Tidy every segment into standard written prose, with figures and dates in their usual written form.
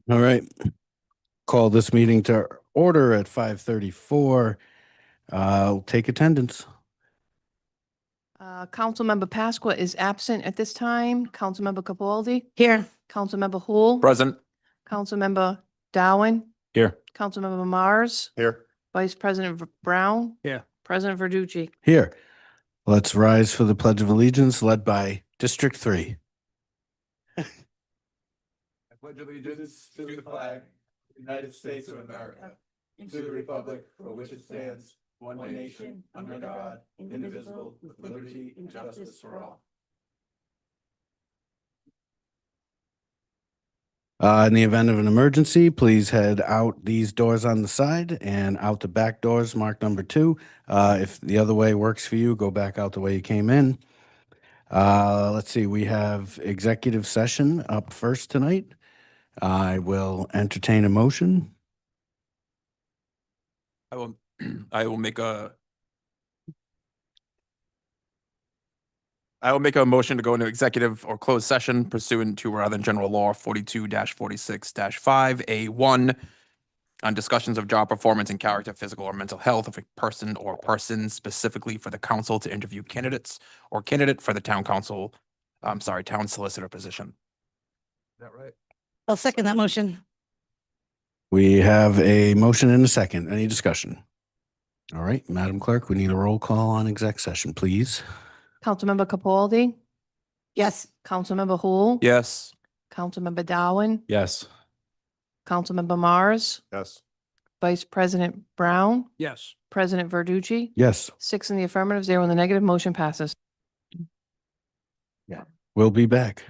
All right. Call this meeting to order at 5:34. I'll take attendance. Councilmember Pasqua is absent at this time. Councilmember Capaldi, Here. Councilmember Hul, Present. Councilmember Darwin, Here. Councilmember Mars, Here. Vice President Brown. Here. President Verducci. Here. Let's rise for the Pledge of Allegiance led by District 3. I pledge allegiance to the flag of the United States of America, and to the republic for which it stands, one nation, under God, indivisible, with liberty and justice for all. In the event of an emergency, please head out these doors on the side and out the back doors marked number 2. If the other way works for you, go back out the way you came in. Let's see, we have executive session up first tonight. I will entertain a motion. I will make a motion to go into executive or closed session pursuant to Rhode Island General Law 42-46-5A1 on discussions of job performance and character, physical or mental health of a person or persons, specifically for the council to interview candidates or candidate for the town solicitor position. Is that right? I'll second that motion. We have a motion and a second. Any discussion? All right, Madam Clerk, we need a roll call on exec session, please. Councilmember Capaldi, Yes. Councilmember Hul. Yes. Councilmember Darwin, Yes. Councilmember Mars, Yes. Vice President Brown, Yes. President Verducci. Yes, 6 in the affirmative, 0 in the negative. Motion passes. we'll be back.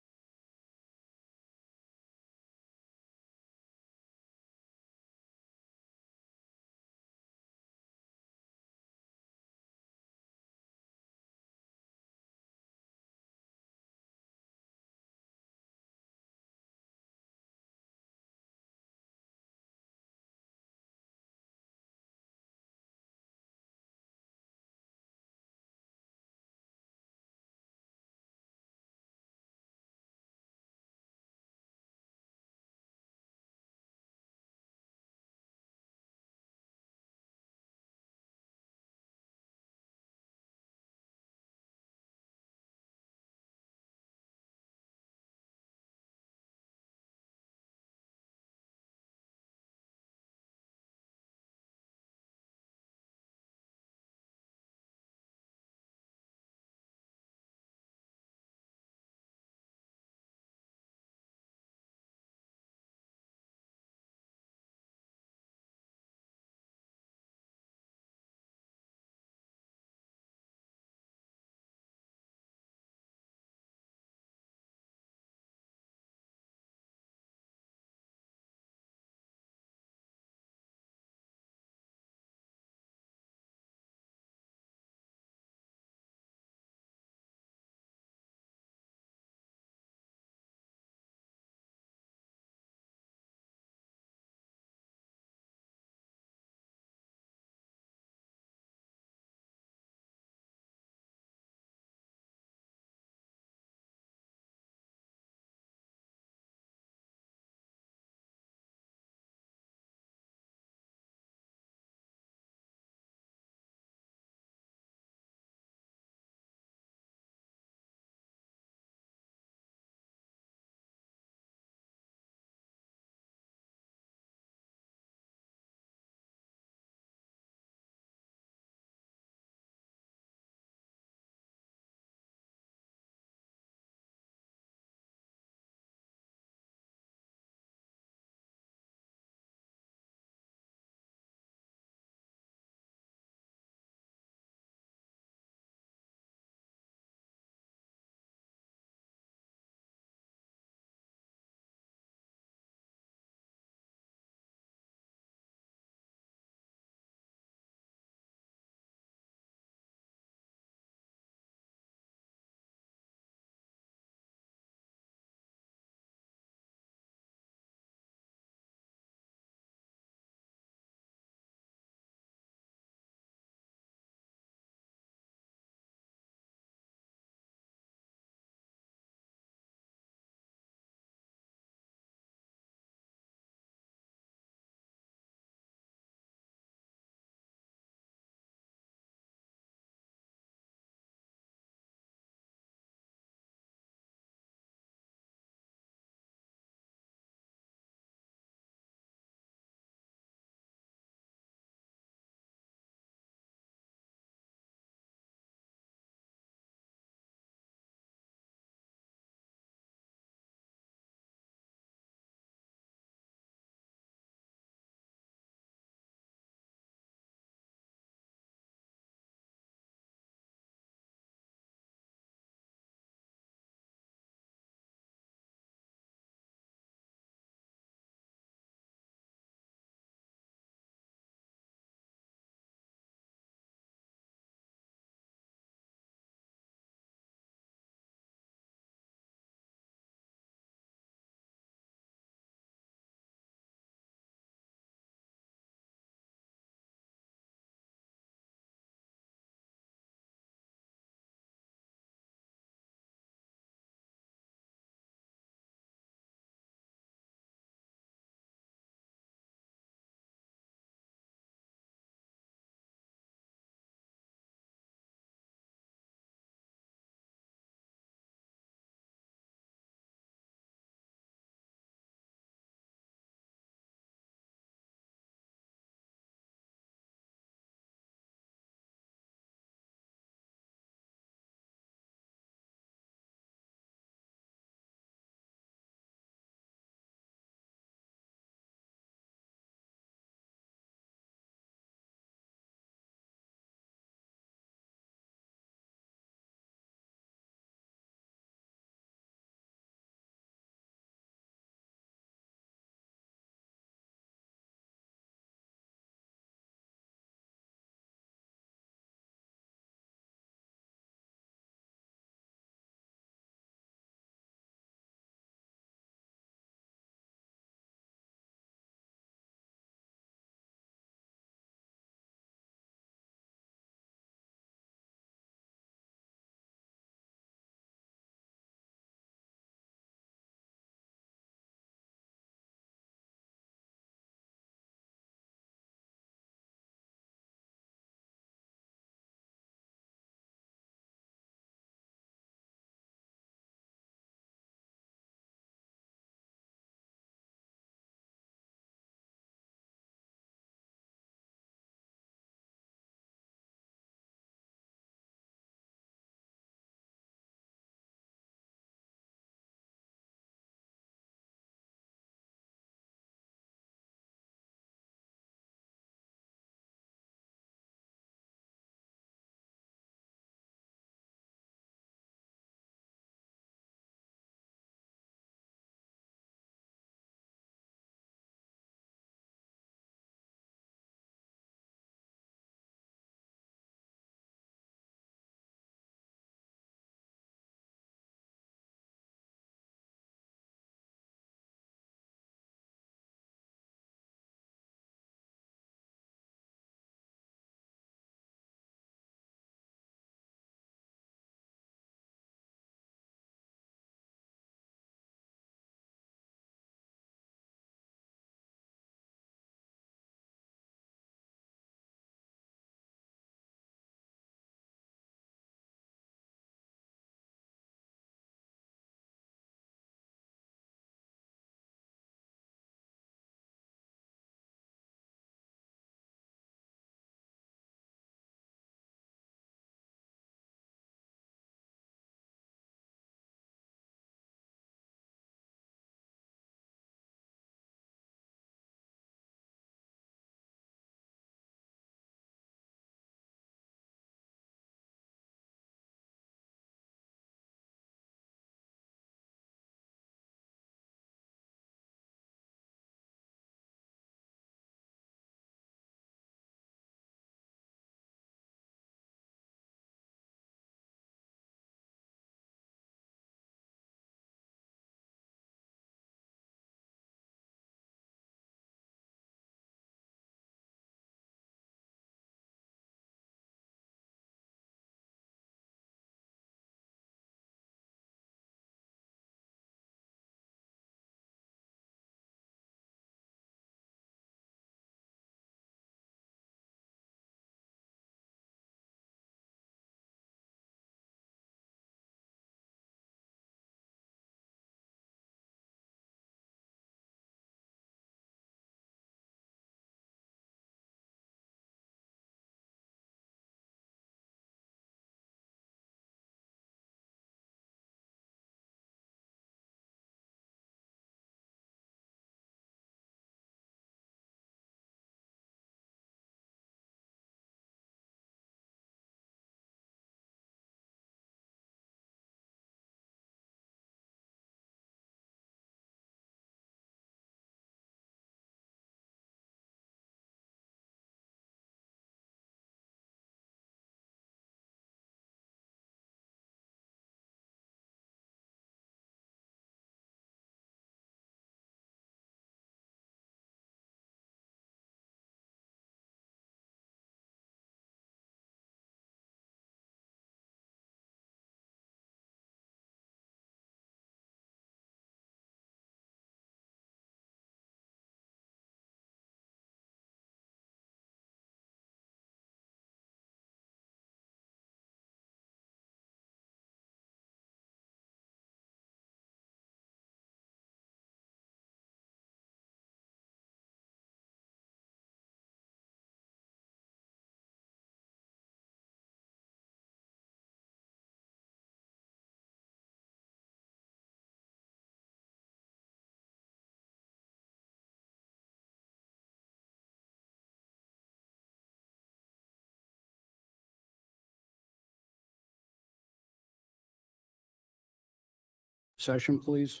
session, please.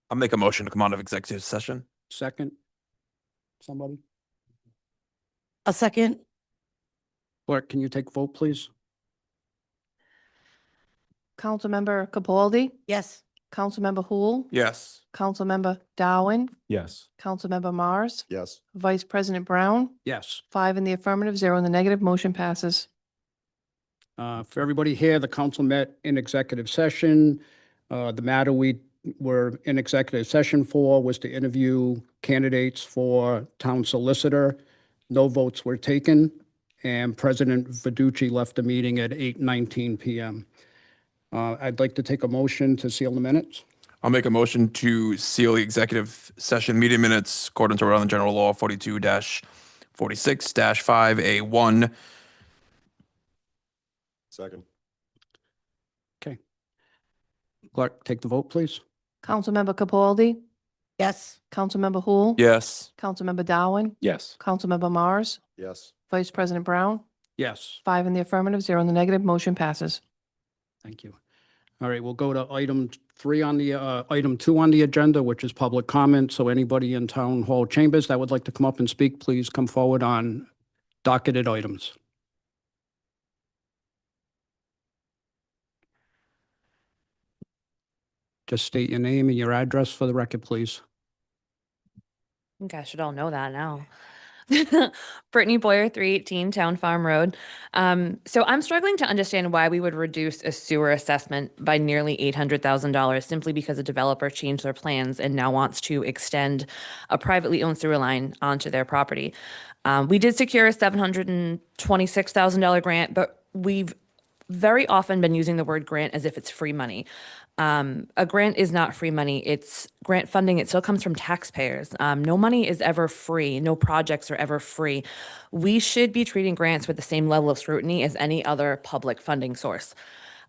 I'll make a motion to come out of executive session. Second. Somebody? A second. Clerk, can you take vote, please? Councilmember Capaldi, Yes. Councilmember Hul, Yes. Councilmember Darwin, Yes. Councilmember Mars, Yes. Vice President Brown, Yes. 5 in the affirmative, 0 in the negative, motion passes. For everybody here, the council met in executive session. The matter we were in executive session for was to interview candidates for town solicitor. No votes were taken, and President Verducci left the meeting at 8:19 PM. I'd like to take a motion to seal the minutes. I'll make a motion to seal the executive session meeting minutes according to Rhode Island General Law 42-46-5A1. Second. Clerk, take the vote, please. Councilmember Capaldi, Yes. Councilmember Hul. Yes. Councilmember Darwin, Yes. Councilmember Mars, Yes. Vice President Brown, Yes. 5 in the affirmative, 0 in the negative, motion passes. Thank you. All right, we'll go to item 2 on the agenda, which is public comment. So anybody in town hall chambers that would like to come up and speak, please come forward on docketed items. Just state your name and your address for the record, please. I think I should all know that now. Brittany Boyer, 318 Town Farm Road. So I'm struggling to understand why we would reduce a sewer assessment by nearly $800,000 simply because a developer changed their plans and now wants to extend a privately owned sewer line onto their property. We did secure a $726,000 grant, but we've very often been using the word grant as if it's free money. A grant is not free money. It's grant funding. It still comes from taxpayers. No money is ever free. No projects are ever free. We should be treating grants with the same level of scrutiny as any other public funding source.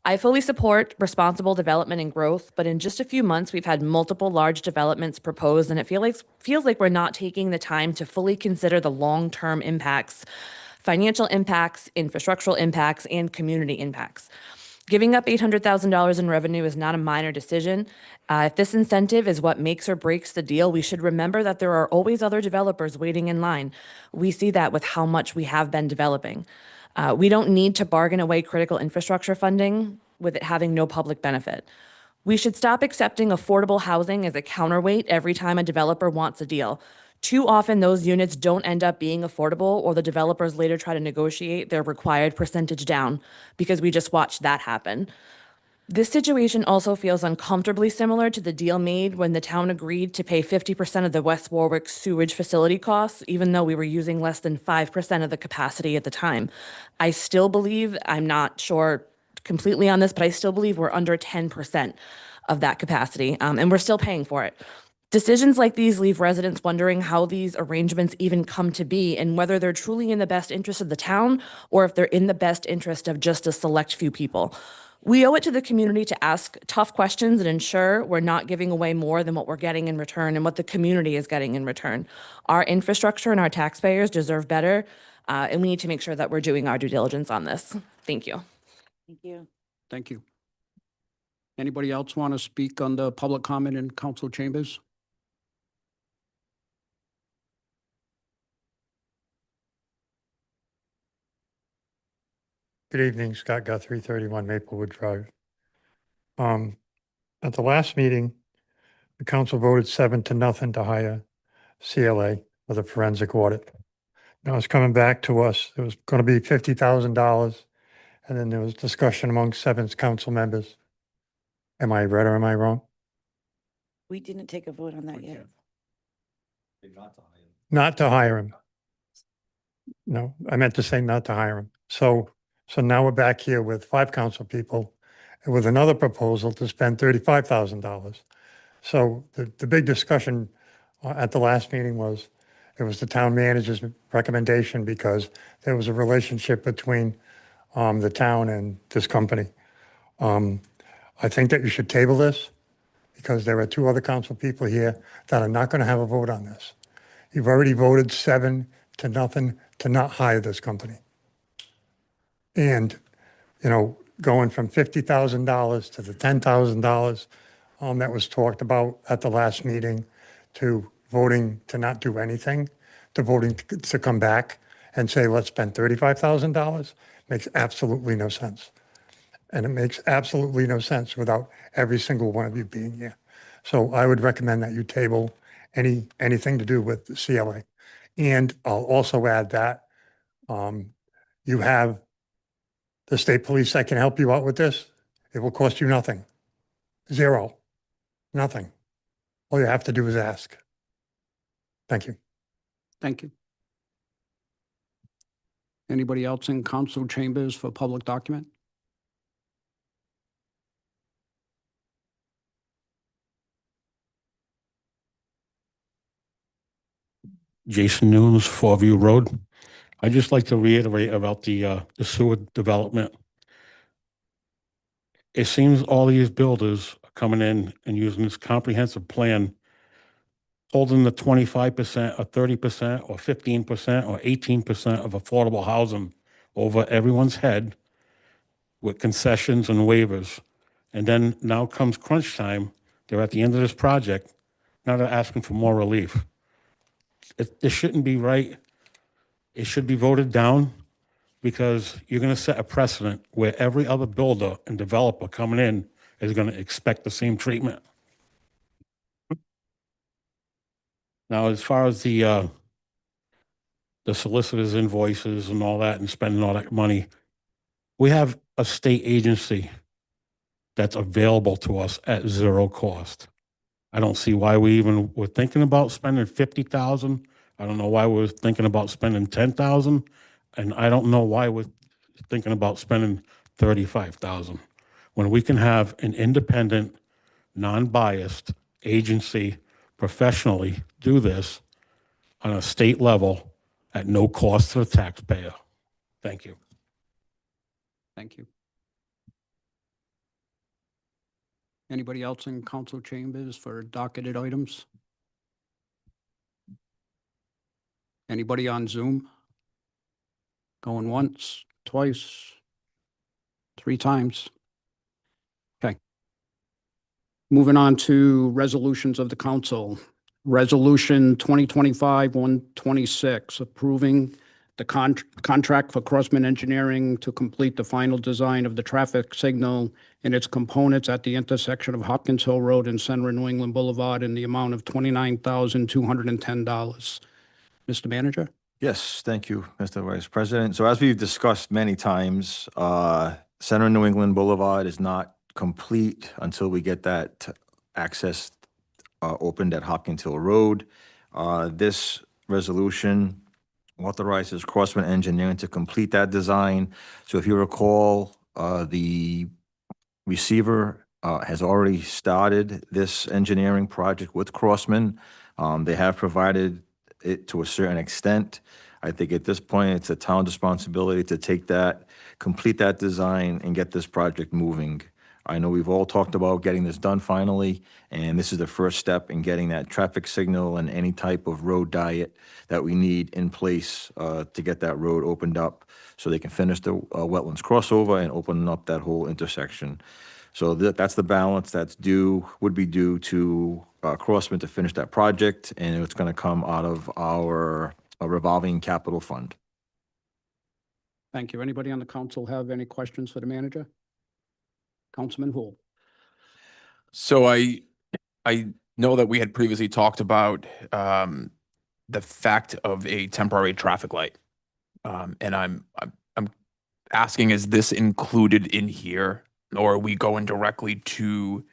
I fully support responsible development and growth, but in just a few months, we've had multiple large developments proposed, and it feels like we're not taking the time to fully consider the long-term impacts, financial impacts, infrastructural impacts, and community impacts. Giving up $800,000 in revenue is not a minor decision. If this incentive is what makes or breaks the deal, we should remember that there are always other developers waiting in line. We see that with how much we have been developing. We don't need to bargain away critical infrastructure funding with it having no public benefit. We should stop accepting affordable housing as a counterweight every time a developer wants a deal. Too often, those units don't end up being affordable, or the developers later try to negotiate their required percentage down because we just watched that happen. This situation also feels uncomfortably similar to the deal made when the town agreed to pay 50% of the West Warwick sewage facility costs, even though we were using less than 5% of the capacity at the time. I still believe, I'm not sure completely on this, but I still believe we're under 10% of that capacity, and we're still paying for it. Decisions like these leave residents wondering how these arrangements even come to be and whether they're truly in the best interest of the town or if they're in the best interest of just a select few people. We owe it to the community to ask tough questions and ensure we're not giving away more than what we're getting in return and what the community is getting in return. Our infrastructure and our taxpayers deserve better, and we need to make sure that we're doing our due diligence on this. Thank you. Thank you. Thank you. Anybody else want to speak on the public comment in council chambers? Good evening, Scott Guthrie, 31 Maplewood Drive. At the last meeting, the council voted 7-0 to hire CLA for the forensic audit. Now it's coming back to us. It was going to be $50,000, and then there was discussion among 7 council members. Am I right or am I wrong? We didn't take a vote on that yet. Not to hire him. No, I meant to say not to hire him. So now we're back here with 5 council people and with another proposal to spend $35,000. So the big discussion at the last meeting was, it was the town manager's recommendation because there was a relationship between the town and this company. I think that you should table this because there are 2 other council people here that are not going to have a vote on this. You've already voted 7-0 to not hire this company. And, you know, going from $50,000 to the $10,000, that was talked about at the last meeting, to voting to not do anything, to voting to come back and say, let's spend $35,000, makes absolutely no sense. And it makes absolutely no sense without every single one of you being here. So I would recommend that you table anything to do with the CLA. And I'll also add that you have the state police that can help you out with this. It will cost you nothing. Zero. Nothing. All you have to do is ask. Thank you. Thank you. Anybody else in council chambers for public document? Jason Nunes, Fourview Road. I'd just like to reiterate about the sewer development. It seems all these builders are coming in and using this comprehensive plan, holding the 25% or 30% or 15% or 18% of affordable housing over everyone's head with concessions and waivers. And then now comes crunch time, they're at the end of this project, now they're asking for more relief. This shouldn't be right. It should be voted down because you're going to set a precedent where every other builder and developer coming in is going to expect the same treatment. Now, as far as the solicitor's invoices and all that and spending all that money, we have a state agency that's available to us at zero cost. I don't see why we even were thinking about spending 50,000. I don't know why we're thinking about spending 10,000, and I don't know why we're thinking about spending 35,000 when we can have an independent, non-biased agency professionally do this on a state level at no cost to the taxpayer. Thank you. Thank you. Anybody else in council chambers for docketed items? Anybody on Zoom? Going once, twice, 3 times? Okay. Moving on to resolutions of the council. Resolution 2025-126, approving the contract for Crossman Engineering to complete the final design of the traffic signal and its components at the intersection of Hopkins Hill Road and Center New England Boulevard in the amount of $29,210. Mr. Manager? Yes, thank you, Mr. Vice President. So as we've discussed many times, Center New England Boulevard is not complete until we get that access opened at Hopkins Hill Road. This resolution authorizes Crossman Engineering to complete that design. So if you recall, the receiver has already started this engineering project with Crossman. They have provided it to a certain extent. I think at this point, it's a town responsibility to take that, complete that design, and get this project moving. I know we've all talked about getting this done finally, and this is the first step in getting that traffic signal and any type of road diet that we need in place to get that road opened up so they can finish the wetlands crossover and open up that whole intersection. So that's the balance that's due, would be due to Crossman to finish that project, and it's going to come out of our revolving capital fund. Thank you. Anybody on the council have any questions for the manager? Councilman Hool. So I know that we had previously talked about the fact of a temporary traffic light. And I'm asking, is this included in here, or are we going directly to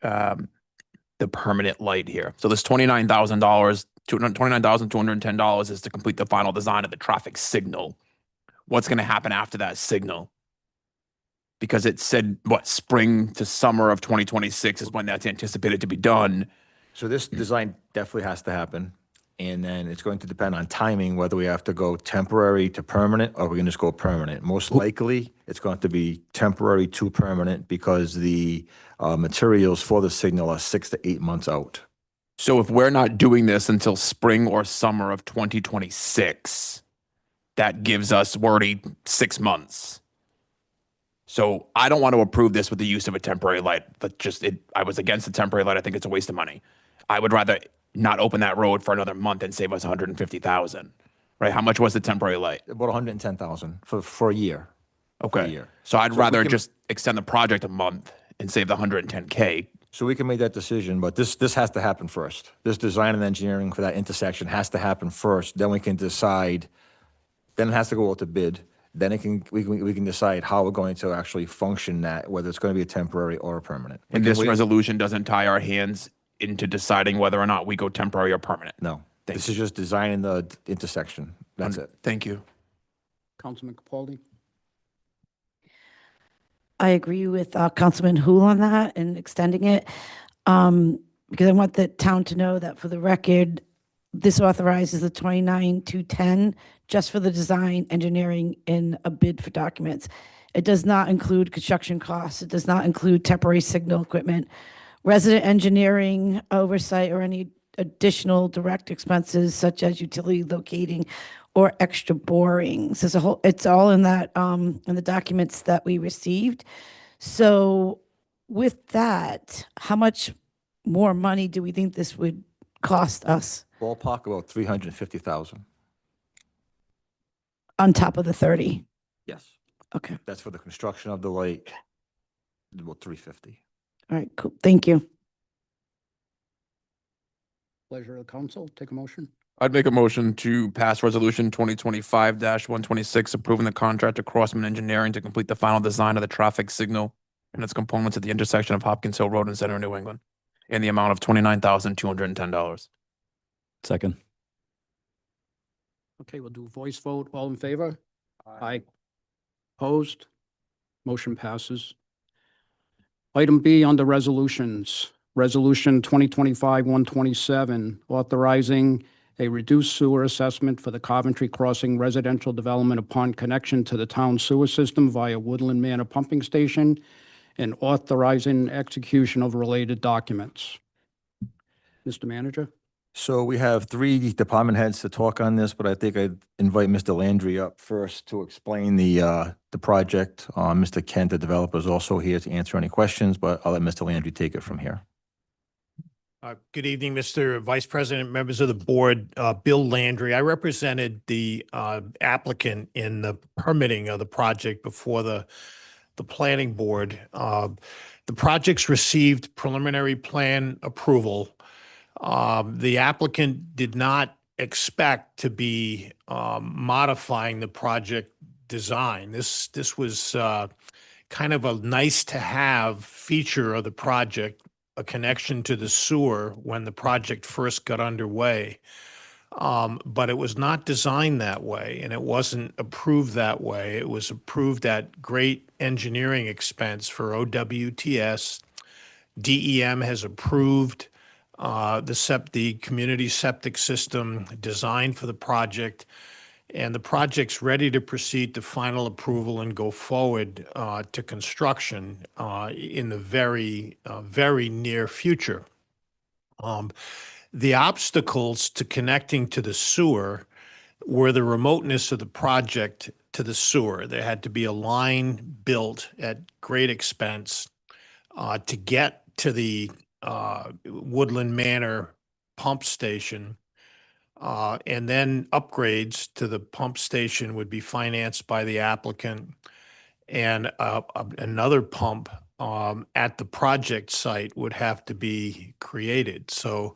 the permanent light here? So this $29,000, $29,210 is to complete the final design of the traffic signal. What's going to happen after that signal? Because it said, what, spring to summer of 2026 is when that's anticipated to be done. So this design definitely has to happen. And then it's going to depend on timing, whether we have to go temporary to permanent or we can just go permanent. Most likely, it's going to be temporary to permanent because the materials for the signal are 6 to 8 months out. So if we're not doing this until spring or summer of 2026, that gives us already 6 months. So I don't want to approve this with the use of a temporary light. I was against the temporary light. I think it's a waste of money. I would rather not open that road for another month and save us 150,000. Right? How much was the temporary light? About 110,000 for a year. For a Okay. year. So I'd So we rather can- just extend the project a month and save the 110K. So we can make that decision, but this has to happen first. This design and engineering for that intersection has to happen first. Then we can decide, then it has to go out to bid. Then we can decide how we're going to actually function that, whether it's going to be a temporary or a permanent. We And can this wait- resolution doesn't tie our hands into deciding whether or not we go temporary or permanent. No, Thank this is just designing the intersection. That's it. Thank you. Councilman Capaldi? I agree with Councilman Hool on that and extending it. Because I want the town to know that for the record, this authorizes the 29,210 just for the design, engineering, and a bid for documents. It does not include construction costs. It does not include temporary signal equipment, resident engineering oversight, or any additional direct expenses such as utility locating or extra borings. It's all in that, in the documents that we received. So with that, how much more money do we think this would cost us Ballpark about 350,000. on top of the 30? Yes. Okay, That's for the construction of the light, about 350. all right, cool, thank you. Pleasure of the council. Take a motion. I'd make a motion to pass resolution 2025-126 approving the contract to Crossman Engineering to complete the final design of the traffic signal and its components at the intersection of Hopkins Hill Road and Center, New England, in the amount of $29,210. Second. Okay, we'll do a voice vote. All in favor? Aye. Opposed? Motion passes. Item B on the resolutions. Resolution 2025-127, authorizing a reduced sewer assessment for the Coventry Crossing residential development upon connection to the town sewer system via Woodland Manor Pumping Station, and authorizing execution of related documents. Mr. Manager? So we have three department heads to talk on this, but I think I'd invite Mr. Landry up first to explain the project. Mr. Kent, the developer, is also here to answer any questions, but I'll let Mr. Landry take it from here. Good evening, Mr. Vice President, members of the board. Bill Landry. I represented the applicant in the permitting of the project before the planning board. The project's received preliminary plan approval. The applicant did not expect to be modifying the project design. This was kind of a nice to have feature of the project, a connection to the sewer when the project first got underway. But it was not designed that way, and it wasn't approved that way. It was approved at great engineering expense for OWTS. DEM has approved the community septic system designed for the project, and the project's ready to proceed to final approval and go forward to construction in the very near future. The obstacles to connecting to the sewer were the remoteness of the project to the sewer. There had to be a line built at great expense to get to the Woodland Manor pump station. And then upgrades to the pump station would be financed by the applicant, and another pump at the project site would have to be created. So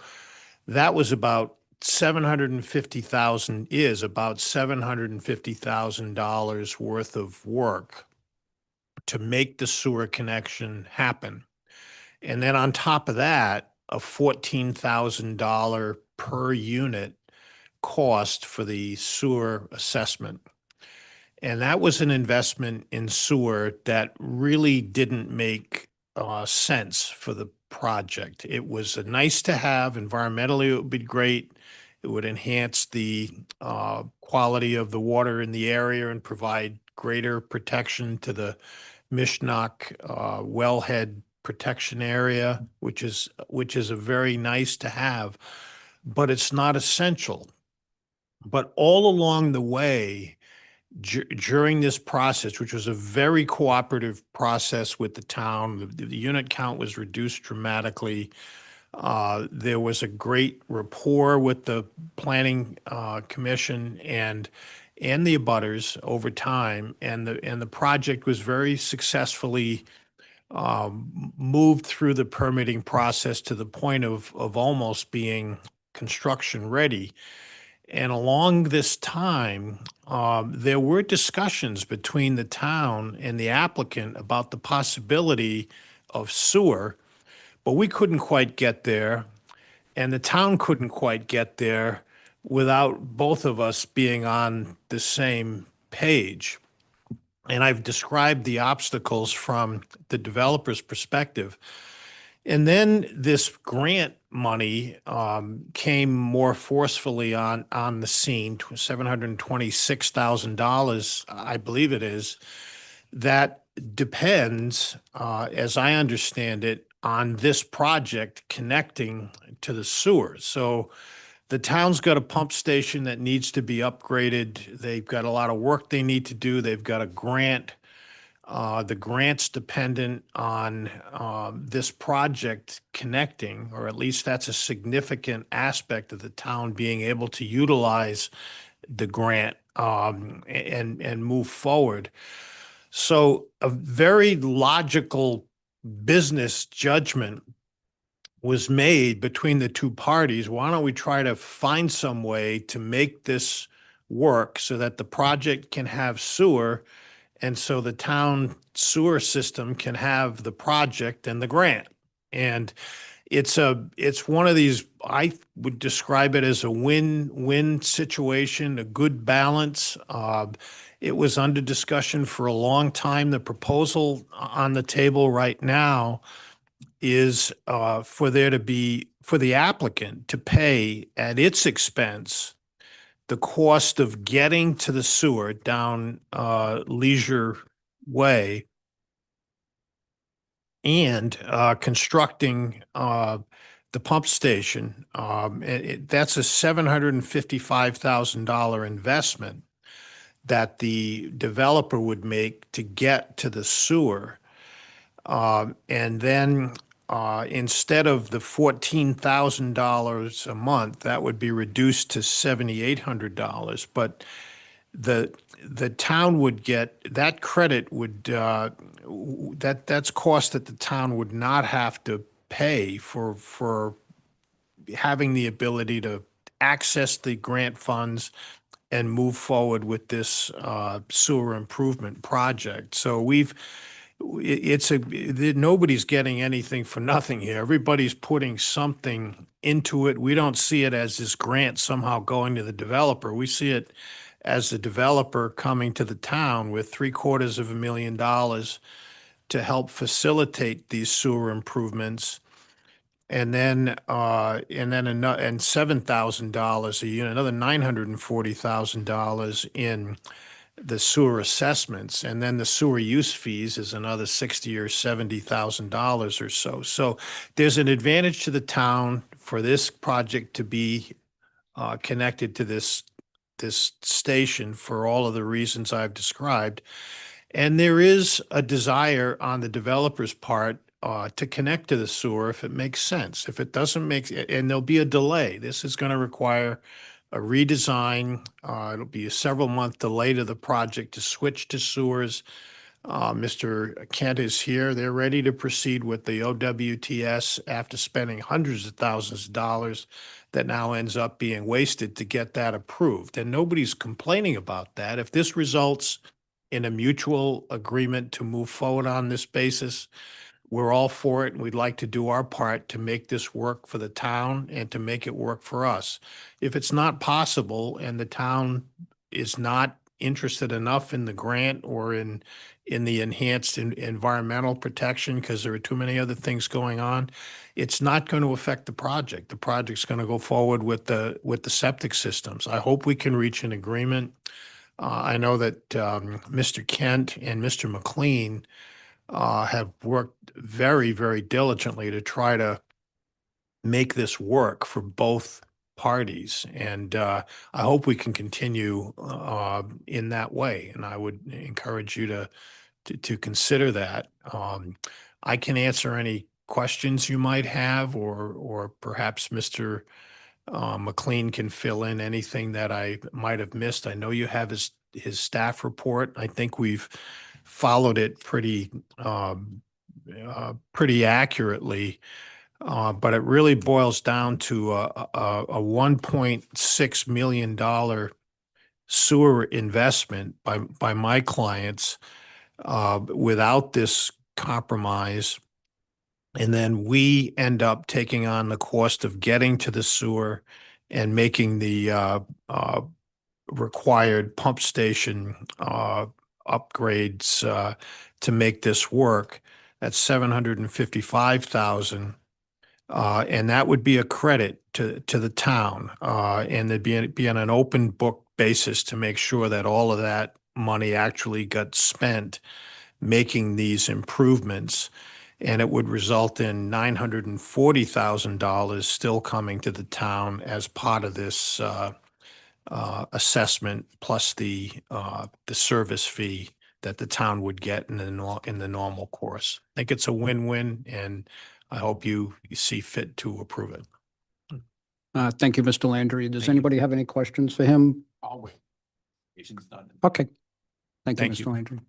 that was about $750,000 worth of work to make the sewer connection happen. And then on top of that, a $14,000 per unit cost for the sewer assessment. And that was an investment in sewer that really didn't make sense for the project. It was a nice to have. Environmentally, it would be great. It would enhance the quality of the water in the area and provide greater protection to the Mishnock wellhead protection area, which is a very nice to have, but it's not essential. But all along the way, during this process, which was a very cooperative process with the town. The unit count was reduced dramatically. There was a great rapport with the planning commission and the abutters over time, and the project was very successfully moved through the permitting process to the point of almost being construction ready. And along this time, there were discussions between the town and the applicant about the possibility of sewer, but we couldn't quite get there, and the town couldn't quite get there without both of us being on the same page. And I've described the obstacles from the developer's perspective. And then this grant money came more forcefully on the scene, $726,000, I believe it is, that depends, as I understand it, on this project connecting to the sewer. So the town's got a pump station that needs to be upgraded. They've got a lot of work they need to do. They've got a grant. The grant's dependent on this project connecting, or at least that's a significant aspect of the town being able to utilize the grant and move forward. So a very logical business judgment was made between the two parties. Why don't we try to find some way to make this work so that the project can have sewer, and so the town sewer system can have the project and the grant? And it's one of these, I would describe it as a win-win situation, a good balance. It was under discussion for a long time. The proposal on the table right now is for the applicant to pay at its expense the cost of getting to the sewer down Leisure Way and constructing the pump station. That's a $755,000 investment that the developer would make to get to the sewer. And then instead of the $14,000 a month, that would be reduced to $7,800. But the town would get, that credit would, that's cost that the town would not have to pay for having the ability to access the grant funds and move forward with this sewer improvement project. So nobody's getting anything for nothing here. Everybody's putting something into it. We don't see it as this grant somehow going to the developer. We see it as the developer coming to the town with $750,000 to help facilitate these sewer improvements. And then $7,000 a unit, another $940,000 in the sewer assessments, and then the sewer use fees is another $60,000 or $70,000 or so. So there's an advantage to the town for this project to be connected to this station for all of the reasons I've described. And there is a desire on the developer's part to connect to the sewer if it makes sense. If it doesn't make, and there'll be a delay. This is going to require a redesign. It'll be a several-month delay to the project to switch to sewers. Mr. Kent is here. They're ready to proceed with the OWTS after spending hundreds of thousands of dollars that now ends up being wasted to get that approved. And nobody's complaining about that. If this results in a mutual agreement to move forward on this basis, we're all for it, and we'd like to do our part to make this work for the town and to make it work for us. If it's not possible and the town is not interested enough in the grant or in the enhanced environmental protection because there are too many other things going on, it's not going to affect the project. The project's going to go forward with the septic systems. I hope we can reach an agreement. I know that Mr. Kent and Mr. McLean have worked very, very diligently to try to make this work for both parties. And I hope we can continue in that way. And I would encourage you to consider that. I can answer any questions you might have, or perhaps Mr. McLean can fill in anything that I might have missed. I know you have his staff report. I think we've followed it pretty accurately. But it really boils down to a $1.6 million sewer investment by my clients without this compromise. And then we end up taking on the cost of getting to the sewer and making the required pump station upgrades to make this work. That's $755,000. And that would be a credit to the town. And there'd be on an open book basis to make sure that all of that money actually got spent making these improvements. And it would result in $940,000 still coming to the town as part of this assessment, plus the service fee that the town would get in the normal course. I think it's a win-win, and I hope you see fit to approve it. Thank you, Mr. Landry. Does Thank you. anybody have any questions for him? I'll wait. Patient's done. Okay. Thank you, Thank you. Mr. Landry.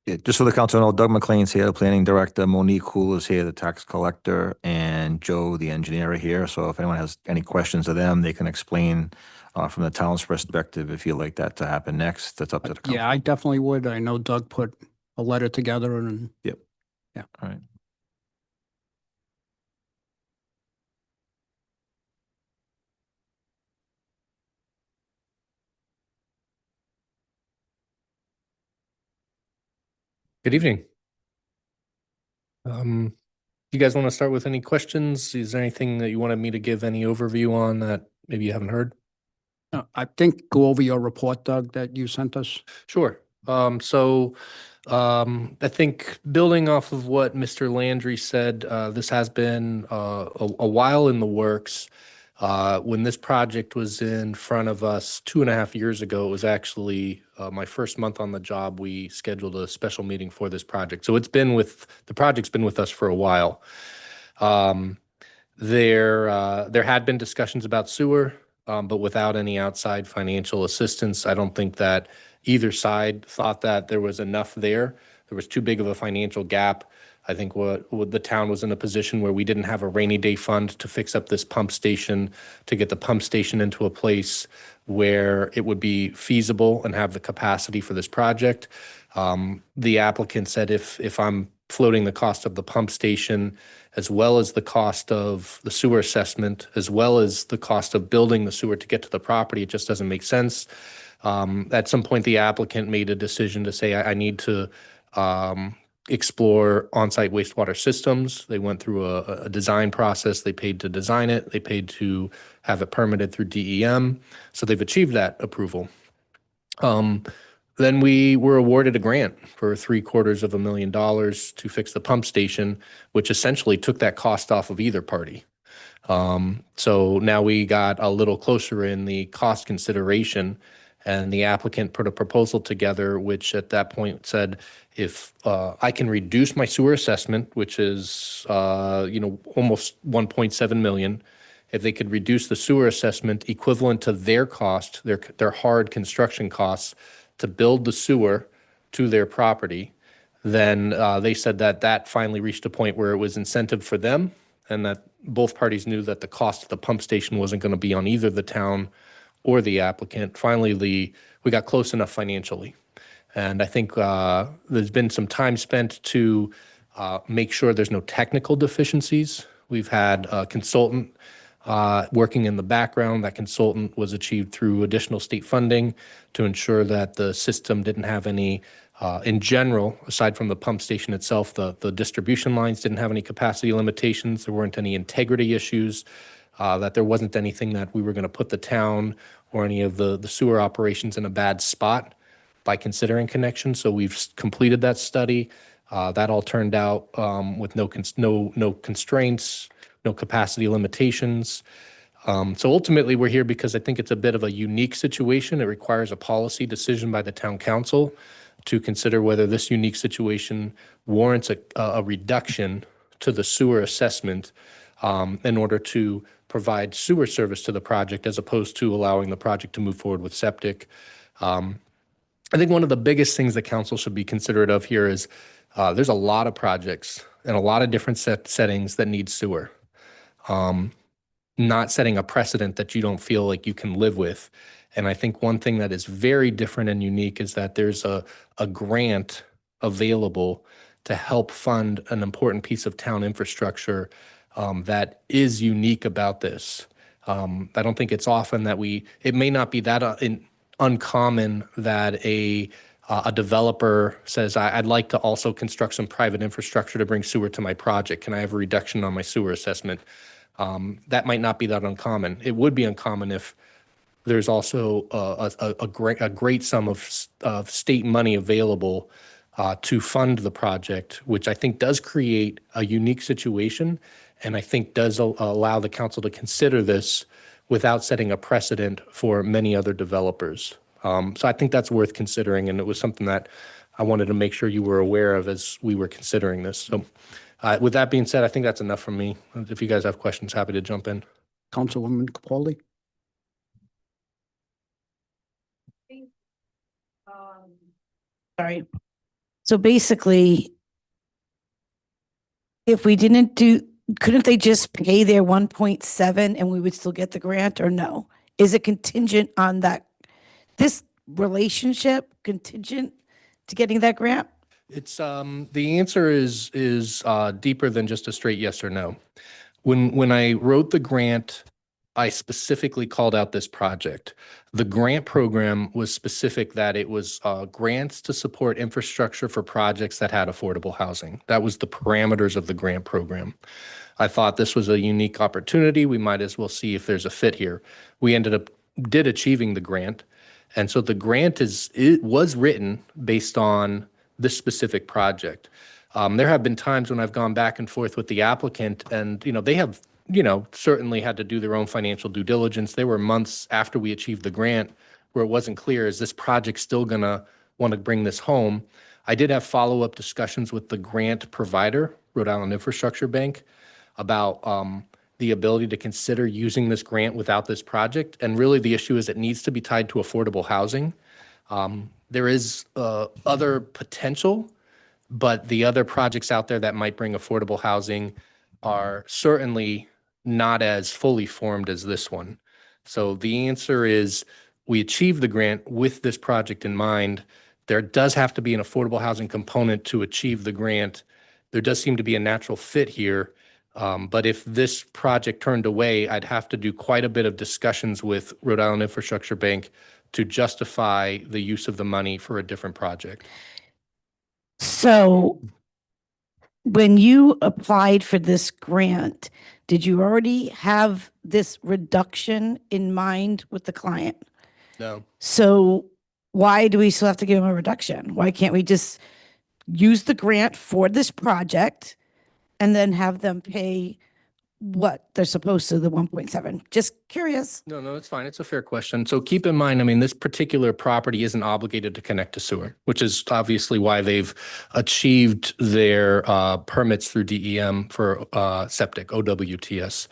Yeah, just so the council know, Doug McLean's here, the planning director, Monique Cool is here, the tax collector, and Joe, the engineer, are here. So if anyone has any questions of them, they can explain from the town's perspective if you'd like that to happen next. That's up to the council. Yeah, I definitely would. I know Doug put a letter together and All right. Good evening. You guys want to start with any questions? Is there anything that you wanted me to give any overview on that maybe you haven't heard? I think go over your report, Doug, that you sent us. Sure. I think building off of what Mr. Landry said, this has been a while in the works. When this project was in front of us 2.5 years ago, it was actually my first month on the job. We scheduled a special meeting for this project. So the project's been with us for a while. There had been discussions about sewer, but without any outside financial assistance. I don't think that either side thought that there was enough there. There was too big of a financial gap. I think what the town was in a position where we didn't have a rainy day fund to fix up this pump station, to get the pump station into a place where it would be feasible and have the capacity for this project. The applicant said if I'm floating the cost of the pump station, as well as the cost of the sewer assessment, as well as the cost of building the sewer to get to the property, it just doesn't make sense. At some point, the applicant made a decision to say, I need to explore on-site wastewater systems. They went through a design process. They paid to design it. They paid to have it permitted through DEM. So they've achieved that approval. Then we were awarded a grant for $750,000 to fix the pump station, which essentially took that cost off of either party. So now we got a little closer in the cost consideration, and the applicant put a proposal together, which at that point said, if I can reduce my sewer assessment, which is almost 1.7 million, if they could reduce the sewer assessment equivalent to their cost, their hard construction costs to build the sewer to their property, then they said that finally reached a point where it was incentive for them, and that both parties knew that the cost of the pump station wasn't going to be on either the town or the applicant. Finally, we got close enough financially. And I think there's been some time spent to make sure there's no technical deficiencies. We've had a consultant working in the background. That consultant was achieved through additional state funding to ensure that the system didn't have any, in general, aside from the pump station itself, the distribution lines didn't have any capacity limitations. There weren't any integrity issues, that there wasn't anything that we were going to put the town or any of the sewer operations in a bad spot by considering connection. So we've completed that study. That all turned out with no constraints, no capacity limitations. So ultimately, we're here because I think it's a bit of a unique situation. It requires a policy decision by the town council to consider whether this unique situation warrants a reduction to the sewer assessment in order to provide sewer service to the project as opposed to allowing the project to move forward with septic. I think one of the biggest things that council should be considerate of here is there's a lot of projects and a lot of different settings that need sewer. Not setting a precedent that you don't feel like you can live with. And I think one thing that is very different and unique is that there's a grant available to help fund an important piece of town infrastructure that is unique about this. I don't think it's often that it may not be that uncommon that a developer says, I'd like to also construct some private infrastructure to bring sewer to my project. Can I have a reduction on my sewer assessment? That might not be that uncommon. It would be uncommon if there's also a great sum of state money available to fund the project, which I think does create a unique situation, and I think does allow the council to consider this without setting a precedent for many other developers. So I think that's worth considering, and it was something that I wanted to make sure you were aware of as we were considering this. So with that being said, I think that's enough from me. If you guys have questions, happy to jump in. Councilwoman Capaldi? Sorry. So basically, if we didn't couldn't they just pay their 1.7 and we would still get the grant, or no? Is it contingent on this relationship contingent to getting that grant? It's the answer is deeper than just a straight yes or no. When I wrote the grant, I specifically called out this project. The grant program was specific that it was grants to support infrastructure for projects that had affordable housing. That was the parameters of the grant program. I thought this was a unique opportunity. We might as well see if there's a fit here. We did achieving the grant. And so the grant was written based on this specific project. There have been times when I've gone back and forth with the applicant and, they have, certainly had to do their own financial due diligence. There were months after we achieved the grant where it wasn't clear, is this project still gonna want to bring this home? I did have follow-up discussions with the grant provider, Rhode Island Infrastructure Bank, about the ability to consider using this grant without this project. And really the issue is it needs to be tied to affordable housing. There is other potential, but the other projects out there that might bring affordable housing are certainly not as fully formed as this one. So the answer is we achieved the grant with this project in mind. There does have to be an affordable housing component to achieve the grant. There does seem to be a natural fit here. But if this project turned away, I'd have to do quite a bit of discussions with Rhode Island Infrastructure Bank to justify the use of the money for a different project. So when you applied for this grant, did you already have this reduction in mind with the client? No. So why do we still have to give them a reduction? Why can't we just use the grant for this project and then have them pay what they're supposed to, the 1.7? Just curious. No, it's fine. It's a fair question. So keep in mind, this particular property isn't obligated to connect to sewer, which is obviously why they've achieved their permits through DEM for septic, OWTS.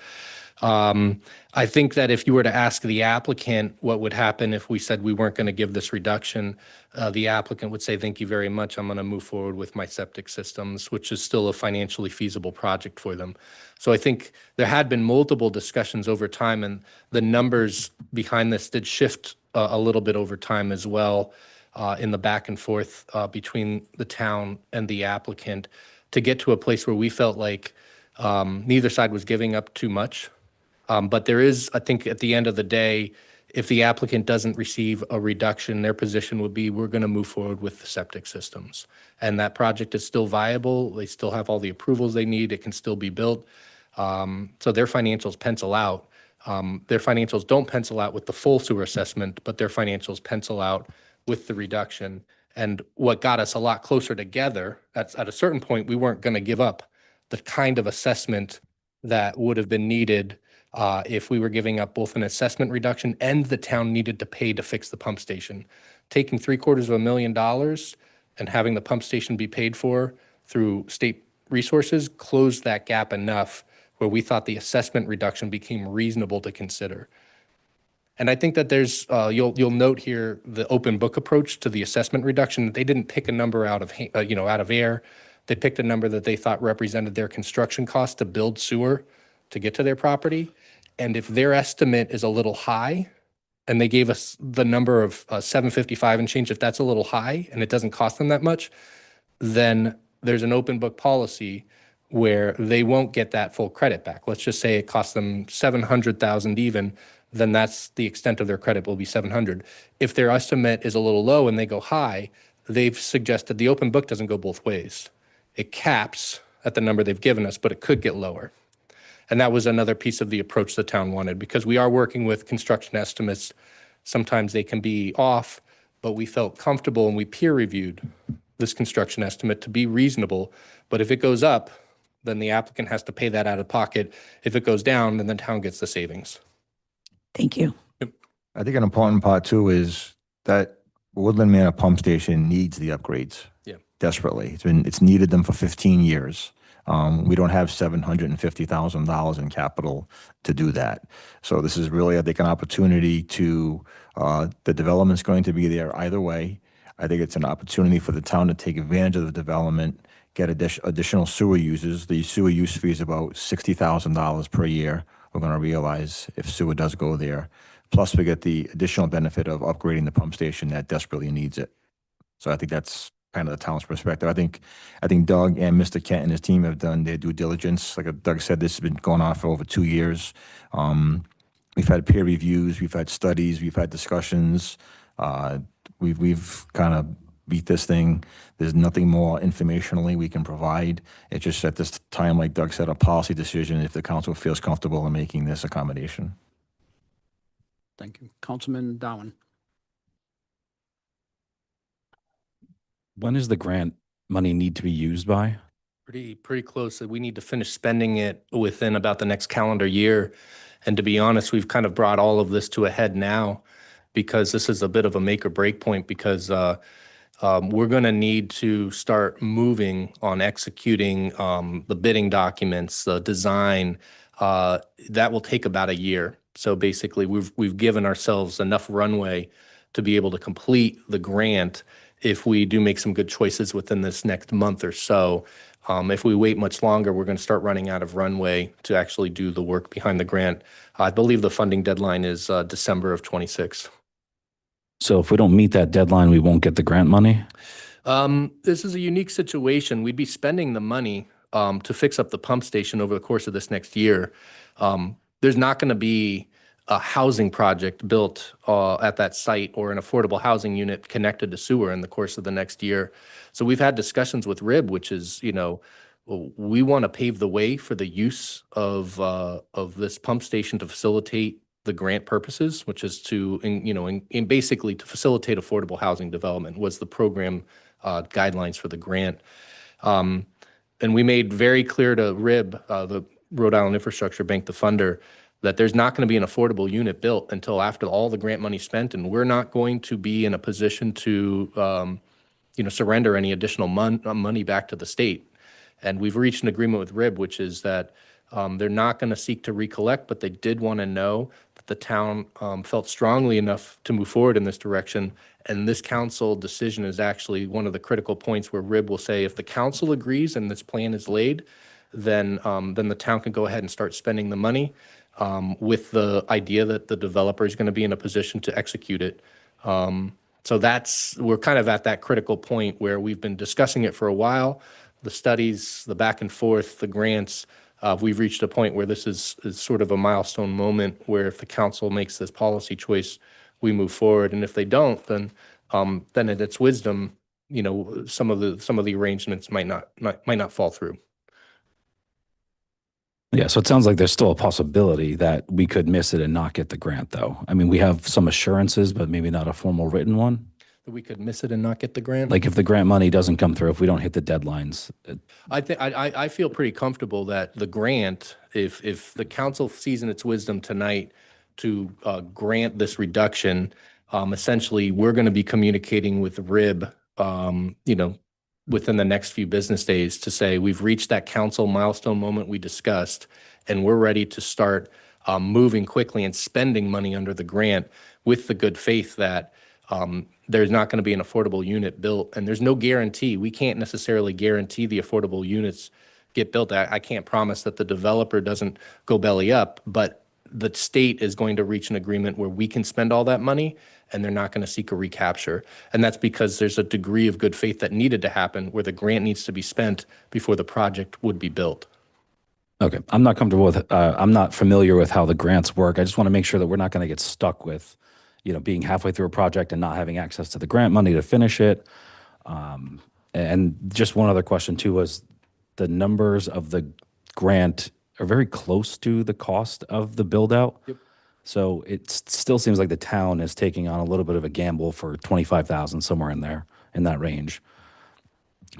I think that if you were to ask the applicant what would happen if we said we weren't going to give this reduction, the applicant would say, thank you very much. I'm going to move forward with my septic systems, which is still a financially feasible project for them. So I think there had been multiple discussions over time, and the numbers behind this did shift a little bit over time as well in the back and forth between the town and the applicant to get to a place where we felt like neither side was giving up too much. But there is, I think at the end of the day, if the applicant doesn't receive a reduction, their position would be, we're going to move forward with the septic systems. And that project is still viable. They still have all the approvals they need. It can still be built. So their financials pencil out. Their financials don't pencil out with the full sewer assessment, but their financials pencil out with the reduction. And what got us a lot closer together, at a certain point, we weren't going to give up the kind of assessment that would have been needed if we were giving up both an assessment reduction and the town needed to pay to fix the pump station. Taking $750,000 and having the pump station be paid for through state resources closed that gap enough where we thought the assessment reduction became reasonable to consider. And I think that there's, you'll note here the open book approach to the assessment reduction. They didn't pick a number out of, out of air. They picked a number that they thought represented their construction cost to build sewer to get to their property. And if their estimate is a little high, and they gave us the number of 755 and change, if that's a little high and it doesn't cost them that much, then there's an open book policy where they won't get that full credit back. Let's just say it costs them 700,000 even, then that's the extent of their credit will be 700. If their estimate is a little low and they go high, they've suggested the open book doesn't go both ways. It caps at the number they've given us, but it could get lower. And that was another piece of the approach the town wanted, because we are working with construction estimates. Sometimes they can be off, but we felt comfortable and we peer reviewed this construction estimate to be reasonable. But if it goes up, then the applicant has to pay that out of pocket. If it goes down, then the town gets the savings. Thank you. I think an important part too is that Woodland Manor Pump Station needs the upgrades. Yeah. Desperately. It's needed them for 15 years. We don't have $750,000 in capital to do that. So this is really, I think, an opportunity to, the development's going to be there either way. I think it's an opportunity for the town to take advantage of the development, get additional sewer users. The sewer use fee is about $60,000 per year. We're going to realize if sewer does go there. Plus, we get the additional benefit of upgrading the pump station that desperately needs it. So I think that's kind of the town's perspective. I think Doug and Mr. Kent and his team have done their due diligence. Like Doug said, this has been going on for over 2 years. We've had peer reviews, we've had studies, we've had discussions. We've kind of beat this thing. There's nothing more informationally we can provide. It's just at this time, like Doug said, a policy decision if the council feels comfortable in making this accommodation. Thank you. Councilman Dowen. When does the grant money need to be used by? Pretty close. We need to finish spending it within about the next calendar year. And to be honest, we've kind of brought all of this to a head now because this is a bit of a make or break point, because we're going to need to start moving on executing the bidding documents, the design. That will take about a year. So basically, we've given ourselves enough runway to be able to complete the grant if we do make some good choices within this next month or so. If we wait much longer, we're going to start running out of runway to actually do the work behind the grant. I believe the funding deadline is December of 26. So if we don't meet that deadline, we won't get the grant money? This is a unique situation. We'd be spending the money to fix up the pump station over the course of this next year. There's not going to be a housing project built at that site or an affordable housing unit connected to sewer in the course of the next year. So we've had discussions with RIB, which is, we want to pave the way for the use of this pump station to facilitate the grant purposes, which is to, basically to facilitate affordable housing development was the program guidelines for the grant. And we made very clear to RIB, the Rhode Island Infrastructure Bank, the funder, that there's not going to be an affordable unit built until after all the grant money spent, and we're not going to be in a position to, surrender any additional money back to the state. And we've reached an agreement with RIB, which is that they're not going to seek to recollect, but they did want to know that the town felt strongly enough to move forward in this direction. And this council decision is actually one of the critical points where RIB will say, if the council agrees and this plan is laid, then the town can go ahead and start spending the money. With the idea that the developer is going to be in a position to execute it. So we're kind of at that critical point where we've been discussing it for a while. The studies, the back and forth, the grants, we've reached a point where this is sort of a milestone moment where if the council makes this policy choice, we move forward. And if they don't, then in its wisdom, some of the arrangements might not fall through. Yeah, so it sounds like there's still a possibility that we could miss it and not get the grant, though. I mean, we have some assurances, but maybe not a formal written one. We could miss it and not get the grant. Like if the grant money doesn't come through, if we don't hit the deadlines, I think I feel pretty comfortable that the grant, if the council sees in its wisdom tonight to grant this reduction, essentially we're going to be communicating with RIB, within the next few business days to say we've reached that council milestone moment we discussed, and we're ready to start moving quickly and spending money under the grant with the good faith that there's not going to be an affordable unit built, and there's no guarantee. We can't necessarily guarantee the affordable units get built. I can't promise that the developer doesn't go belly up, but the state is going to reach an agreement where we can spend all that money and they're not going to seek a recapture. And that's because there's a degree of good faith that needed to happen where the grant needs to be spent before the project would be built. okay, I'm not comfortable with, I'm not familiar with how the grants work. I just want to make sure that we're not going to get stuck with, being halfway through a project and not having access to the grant money to finish it. And just one other question too was the numbers of the grant are very close to the cost of the build out. Yep. So it still seems like the town is taking on a little bit of a gamble for 25,000, somewhere in there, in that range.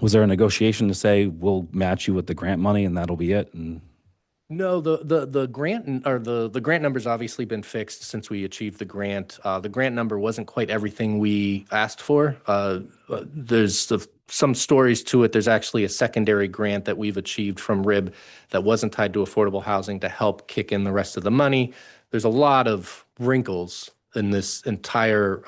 Was there a negotiation to say, we'll match you with the grant money and that'll be it? And No, the grant or the grant number's obviously been fixed since we achieved the grant. The grant number wasn't quite everything we asked for. There's some stories to it. There's actually a secondary grant that we've achieved from RIB that wasn't tied to affordable housing to help kick in the rest of the money. There's a lot of wrinkles in this entire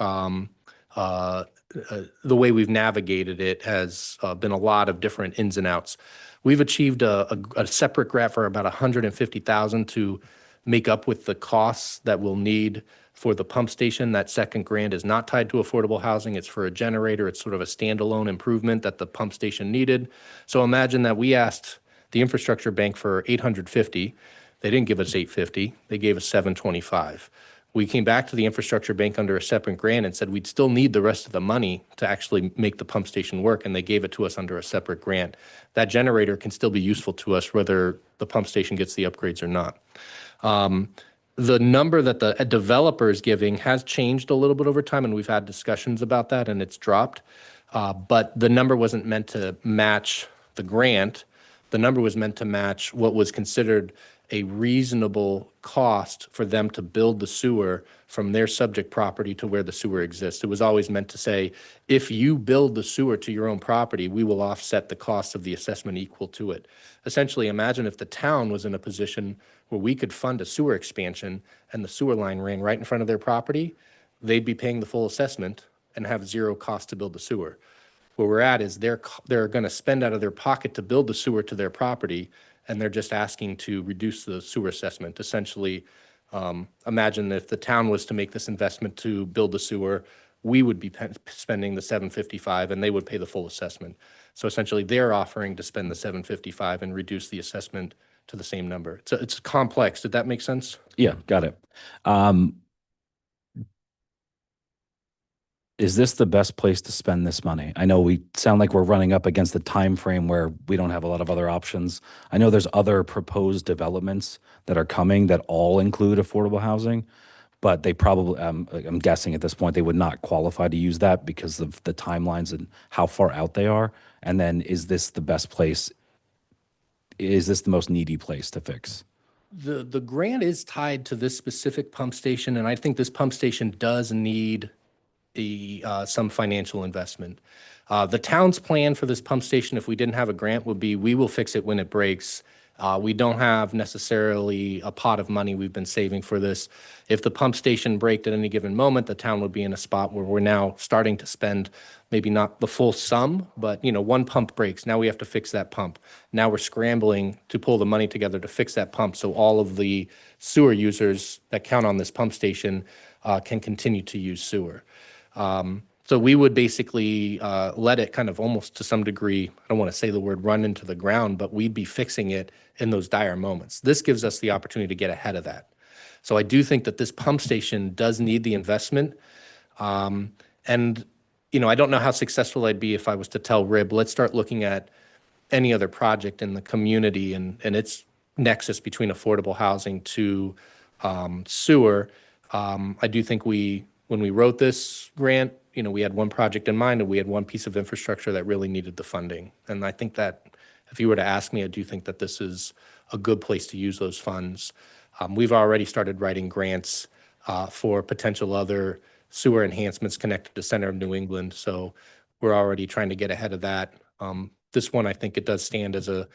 the way we've navigated it has been a lot of different ins and outs. We've achieved a separate grant for about $150,000 to make up with the costs that we'll need for the pump station. That second grant is not tied to affordable housing. It's for a generator. It's sort of a standalone improvement that the pump station needed. So imagine that we asked the infrastructure bank for $850. They didn't give us $850. They gave us $725. We came back to the infrastructure bank under a separate grant and said we'd still need the rest of the money to actually make the pump station work, and they gave it to us under a separate grant. That generator can still be useful to us whether the pump station gets the upgrades or not. The number that the developer is giving has changed a little bit over time, and we've had discussions about that, and it's dropped. But the number wasn't meant to match the grant. The number was meant to match what was considered a reasonable cost for them to build the sewer from their subject property to where the sewer exists. It was always meant to say, if you build the sewer to your own property, we will offset the cost of the assessment equal to it. Essentially, imagine if the town was in a position where we could fund a sewer expansion and the sewer line ran right in front of their property, they'd be paying the full assessment and have zero cost to build the sewer. Where we're at is they're going to spend out of their pocket to build the sewer to their property, and they're just asking to reduce the sewer assessment. Essentially, imagine if the town was to make this investment to build the sewer, we would be spending the $755 and they would pay the full assessment. So essentially, they're offering to spend the $755 and reduce the assessment to the same number. It's complex. Did that make sense? yeah, got it. Is this the best place to spend this money? I know we sound like we're running up against the time frame where we don't have a lot of other options. I know there's other proposed developments that are coming that all include affordable housing, but they probably, I'm guessing at this point, they would not qualify to use that because of the timelines and how far out they are. And then is this the best place? Is this the most needy place to fix? The grant is tied to this specific pump station, and I think this pump station does need some financial investment. The town's plan for this pump station, if we didn't have a grant, would be we will fix it when it breaks. We don't have necessarily a pot of money we've been saving for this. If the pump station braked at any given moment, the town would be in a spot where we're now starting to spend maybe not the full sum, but one pump breaks. Now we have to fix that pump. Now we're scrambling to pull the money together to fix that pump so all of the sewer users that count on this pump station can continue to use sewer. So we would basically let it kind of almost to some degree, I don't want to say the word run into the ground, but we'd be fixing it in those dire moments. This gives us the opportunity to get ahead of that. So I do think that this pump station does need the investment. And, I don't know how successful I'd be if I was to tell RIB, let's start looking at any other project in the community and its nexus between affordable housing to sewer. I do think we when we wrote this grant, you know, we had one project in mind and we had one piece of infrastructure that really needed the funding. And I think that if you were to ask me, I do think that this is a good place to use those funds. We've already started writing grants for potential other sewer enhancements connected to Center of New England. So we're already trying to get ahead of that. This one, I think it does stand as a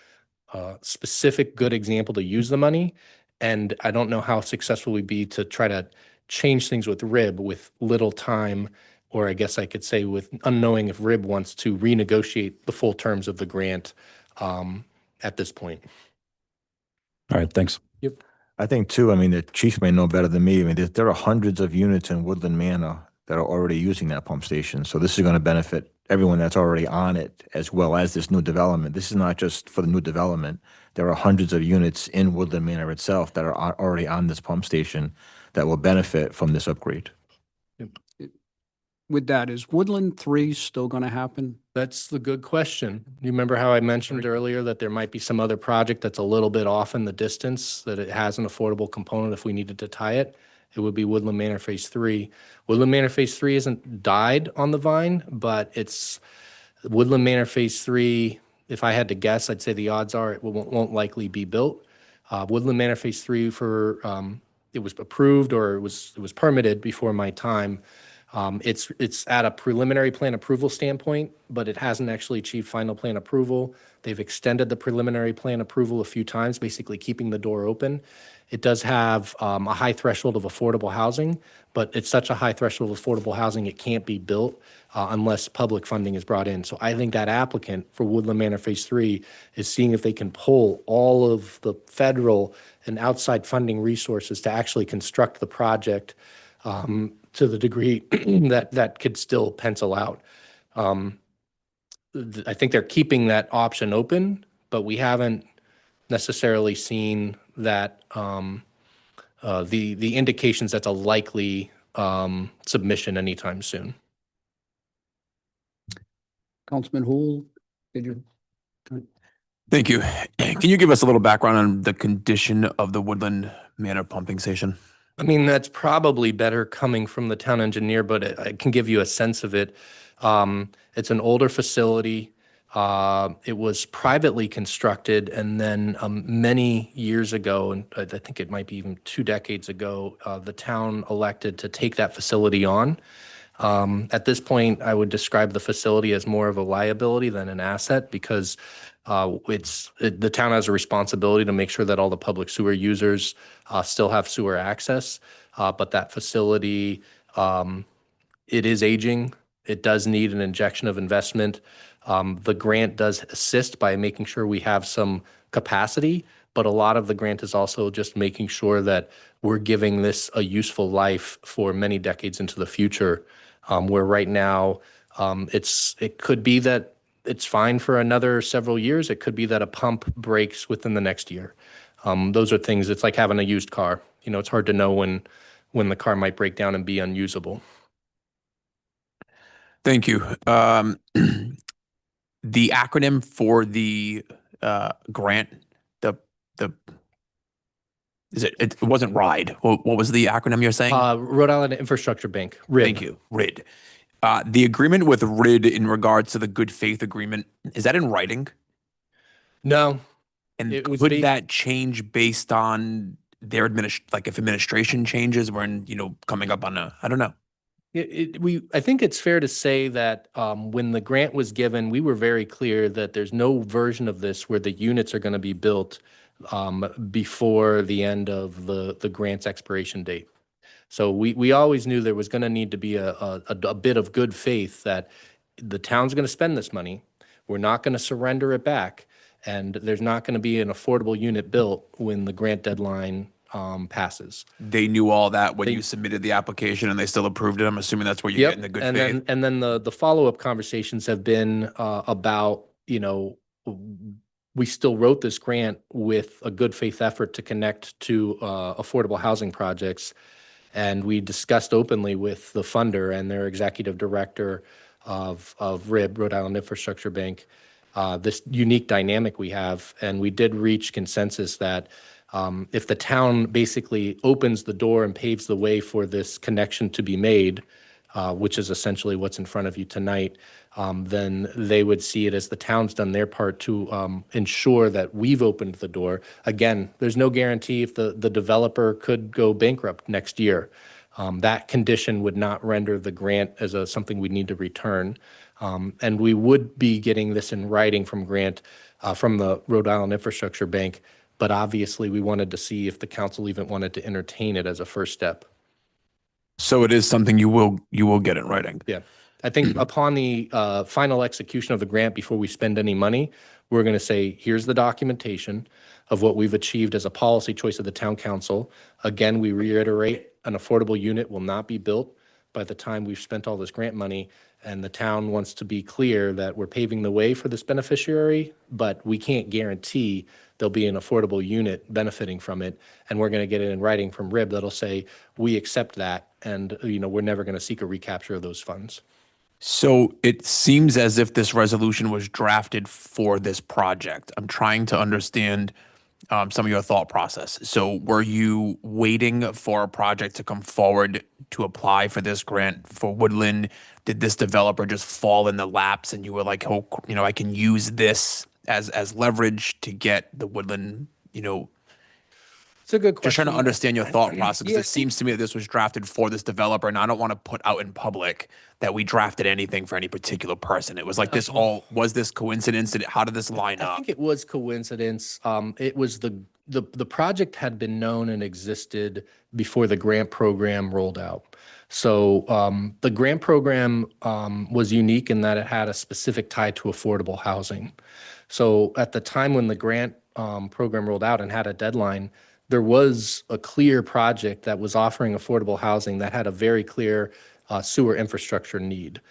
specific good example to use the money. And I don't know how successful we'd be to try to change things with RIB with little time, or I guess I could say with unknowing if RIB wants to renegotiate the full terms of the grant at this point. All right, thanks. I think too, I mean, the chief may know better than me. I mean, there are hundreds of units in Woodland Manor that are already using that pump station. So this is going to benefit everyone that's already on it, as well as this new development. This is not just for the new development. There are hundreds of units in Woodland Manor itself that are already on this pump station that will benefit from this upgrade. With that, is Woodland 3 still going to happen? That's the good question. You remember how I mentioned earlier that there might be some other project that's a little bit off in the distance, that it has an affordable component if we needed to tie it? It would be Woodland Manor Phase 3. Woodland Manor Phase 3 isn't died on the vine, but it's Woodland Manor Phase 3. If I had to guess, I'd say the odds are it won't likely be built. Woodland Manor Phase 3 it was approved, or it was permitted before my time. It's at a preliminary plan approval standpoint, but it hasn't actually achieved final plan approval. They've extended the preliminary plan approval a few times, basically keeping the door open. It does have a high threshold of affordable housing, but it's such a high threshold of affordable housing, it can't be built unless public funding is brought in. So I think that applicant for Woodland Manor Phase 3 is seeing if they can pull all of the federal and outside funding resources to actually construct the project to the degree that could still pencil out. I think they're keeping that option open, but we haven't necessarily seen that the indications that's a likely submission anytime soon. Councilman Hool, did you? Thank you. Can you give us a little background on the condition of the Woodland Manor pumping station? I mean, that's probably better coming from the town engineer, but I can give you a sense of it. It's an older facility. It was privately constructed, and then many years ago, and I think it might be even 2 decades ago, the town elected to take that facility on. At this point, I would describe the facility as more of a liability than an asset, because the town has a responsibility to make sure that all the public sewer users still have sewer access. But that facility, it is aging. It does need an injection of investment. The grant does assist by making sure we have some capacity, but a lot of the grant is also just making sure that we're giving this a useful life for many decades into the future. Where right now, it could be that it's fine for another several years. It could be that a pump breaks within the next year. Those are things, it's like having a used car. You know, it's hard to know when the car might break down and be unusable. Thank you. The acronym for the grant, it wasn't RIDE. What was the acronym you're saying? Rhode Island Infrastructure Bank, RID. Thank you, RID. The agreement with RID in regards to the good faith agreement, is that in writing? No. And It was could based- that change based on their if administration changes when, coming up on I don't know. I think it's fair to say that when the grant was given, we were very clear that there's no version of this where the units are going to be built before the end of the grant's expiration date. So we always knew there was going to need to be a bit of good faith that the town's going to spend this money. We're not going to surrender it back, and there's not going to be an affordable unit built when the grant deadline passes. They knew all that when you submitted the application, and they still approved it. I'm assuming that's where you're getting the good faith. And then the follow-up conversations have been about, we still wrote this grant with a good faith effort to connect to affordable housing projects. And we discussed openly with the funder and their executive director of RIB, Rhode Island Infrastructure Bank, this unique dynamic we have. And we did reach consensus that If the town basically opens the door and paves the way for this connection to be made, which is essentially what's in front of you tonight, then they would see it as the town's done their part to ensure that we've opened the door. Again, there's no guarantee if the developer could go bankrupt next year. That condition would not render the grant as something we need to return. And we would be getting this in writing from from the Rhode Island Infrastructure Bank. But obviously, we wanted to see if the council even wanted to entertain it as a first step. So it is something you will get in writing. Yeah. I think upon the final execution of the grant, before we spend any money, we're going to say, here's the documentation of what we've achieved as a policy choice of the town council. Again, we reiterate, an affordable unit will not be built by the time we've spent all this grant money. And the town wants to be clear that we're paving the way for this beneficiary, but we can't guarantee there'll be an affordable unit benefiting from it. And we're going to get it in writing from RIB that'll say, we accept that. And, we're never going to seek a recapture of those funds. So it seems as if this resolution was drafted for this project. I'm trying to understand some of your thought process. So were you waiting for a project to come forward to apply for this grant for Woodland? Did this developer just fall in the laps and you were like, oh, I can use this as leverage to get the Woodland, It's a good question. just trying to understand your thought process, because Yeah. it seems to me that this was drafted for this developer, and I don't want to put out in public that we drafted anything for any particular person. It was like was this coincidence? How did this line I up? think it was coincidence. It was the project had been known and existed before the grant program rolled out. So the grant program was unique in that it had a specific tie to affordable housing. So at the time when the grant program rolled out and had a deadline, there was a clear project that was offering affordable housing that had a very clear sewer infrastructure need.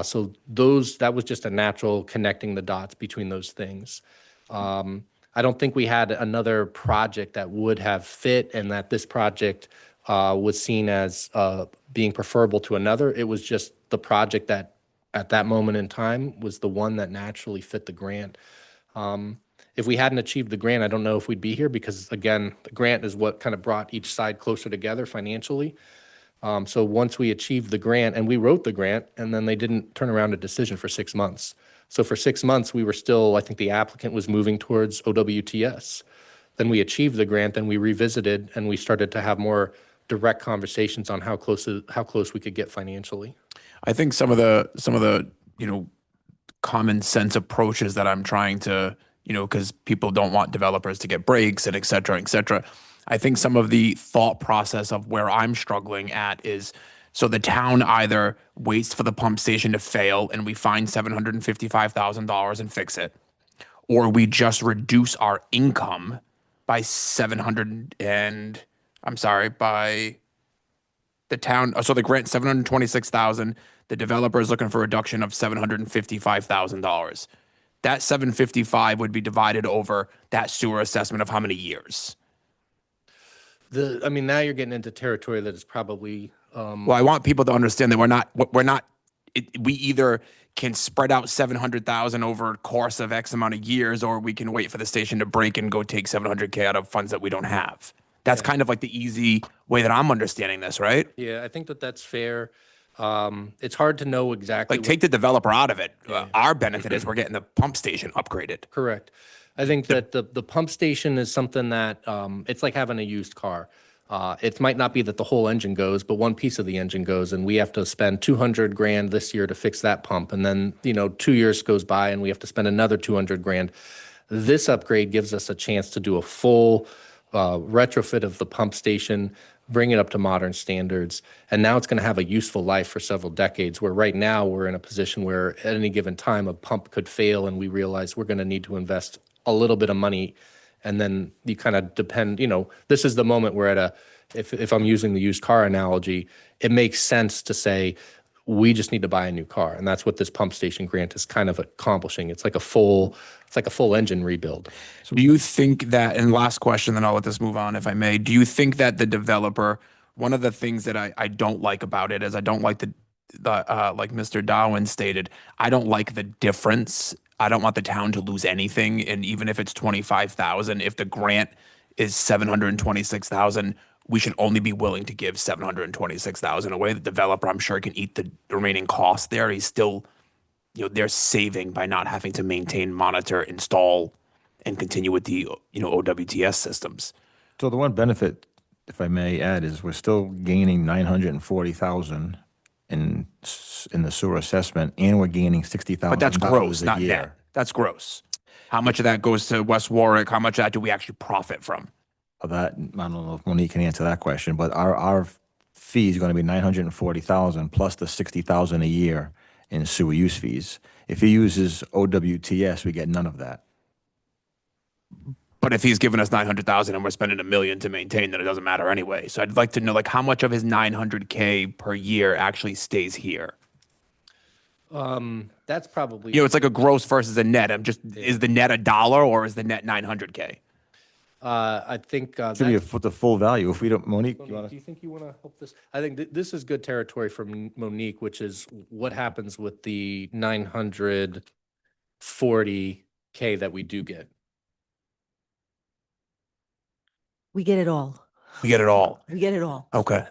So that was just a natural connecting the dots between those things. I don't think we had another project that would have fit and that this project was seen as being preferable to another. It was just the project that at that moment in time was the one that naturally fit the grant. If we hadn't achieved the grant, I don't know if we'd be here because, again, the grant is what kind of brought each side closer together financially. So once we achieved the grant, and we wrote the grant, and then they didn't turn around a decision for 6 months. So for 6 months, we were still, I think the applicant was moving towards OWTS. Then we achieved the grant, then we revisited, and we started to have more direct conversations on how close we could get financially. I think some of the common sense approaches that I'm trying to, because people don't want developers to get breaks and et cetera, et cetera. I think some of the thought process of where I'm struggling at is, so the town either waits for the pump station to fail and we find $755,000 and fix it, or we just reduce our income by by the town. So the grant $726,000. The developer is looking for a reduction of $755,000. That $755,000 would be divided over that sewer assessment of how many years? Now you're getting into territory that is probably. Well, I want people to understand that we either can spread out $700,000 over a course of X amount of years, or we can wait for the station to break and go take $700K out of funds that we don't have. That's kind of like the easy way that I'm understanding this, right? Yeah, I think that's fair. It's hard to know exactly. Take the developer out of it. Our benefit is we're getting the pump station upgraded. Correct. I think that the pump station is something that it's like having a used car. It might not be that the whole engine goes, but one piece of the engine goes, and we have to spend $200,000 this year to fix that pump. And then, 2 years goes by and we have to spend another $200,000. This upgrade gives us a chance to do a full retrofit of the pump station, bring it up to modern standards. And now it's going to have a useful life for several decades, where right now we're in a position where at any given time a pump could fail and we realize we're going to need to invest a little bit of money. And then you kind of depend, this is the moment where if I'm using the used car analogy, it makes sense to say, we just need to buy a new car. And that's what this pump station grant is kind of accomplishing. It's like a full engine rebuild. So do you think that, and last question, then I'll let this move on if I may, do you think that the developer, one of the things that I don't like about it is I don't like like Mr. Darwin stated, I don't like the difference. I don't want the town to lose anything. And even if it's $25,000, if the grant is 726,000. We should only be willing to give 726,000 away. The developer, I'm sure, can eat the remaining cost there. He's still, they're saving by not having to maintain, monitor, install, and continue with the, OWTS systems. So the one benefit, if I may add, is we're still gaining 940,000 in the sewer assessment, and we're gaining $60,000 But that's gross, a not year. net. That's gross. How much of that goes to West Warwick? How much of that do we actually profit from? Of that, I don't know if Monique can answer that question, but our fee is going to be 940,000 plus the 60,000 a year in sewer use fees. If he uses OWTS, we get none of that. But if he's giving us 900,000 and we're spending $1 million to maintain, then it doesn't matter anyway. So I'd like to know, like, how much of his 900K per year actually stays here? That's probably. It's like a gross versus a net. Is the net $1 or is the net 900K? I think Should be the full value. If we don't, Monique, you Monique, want do to? you think you want to help this? I think this is good territory from Monique, which is what happens with the 940K that we do get. We get it all. We get it all. We get it all. Okay.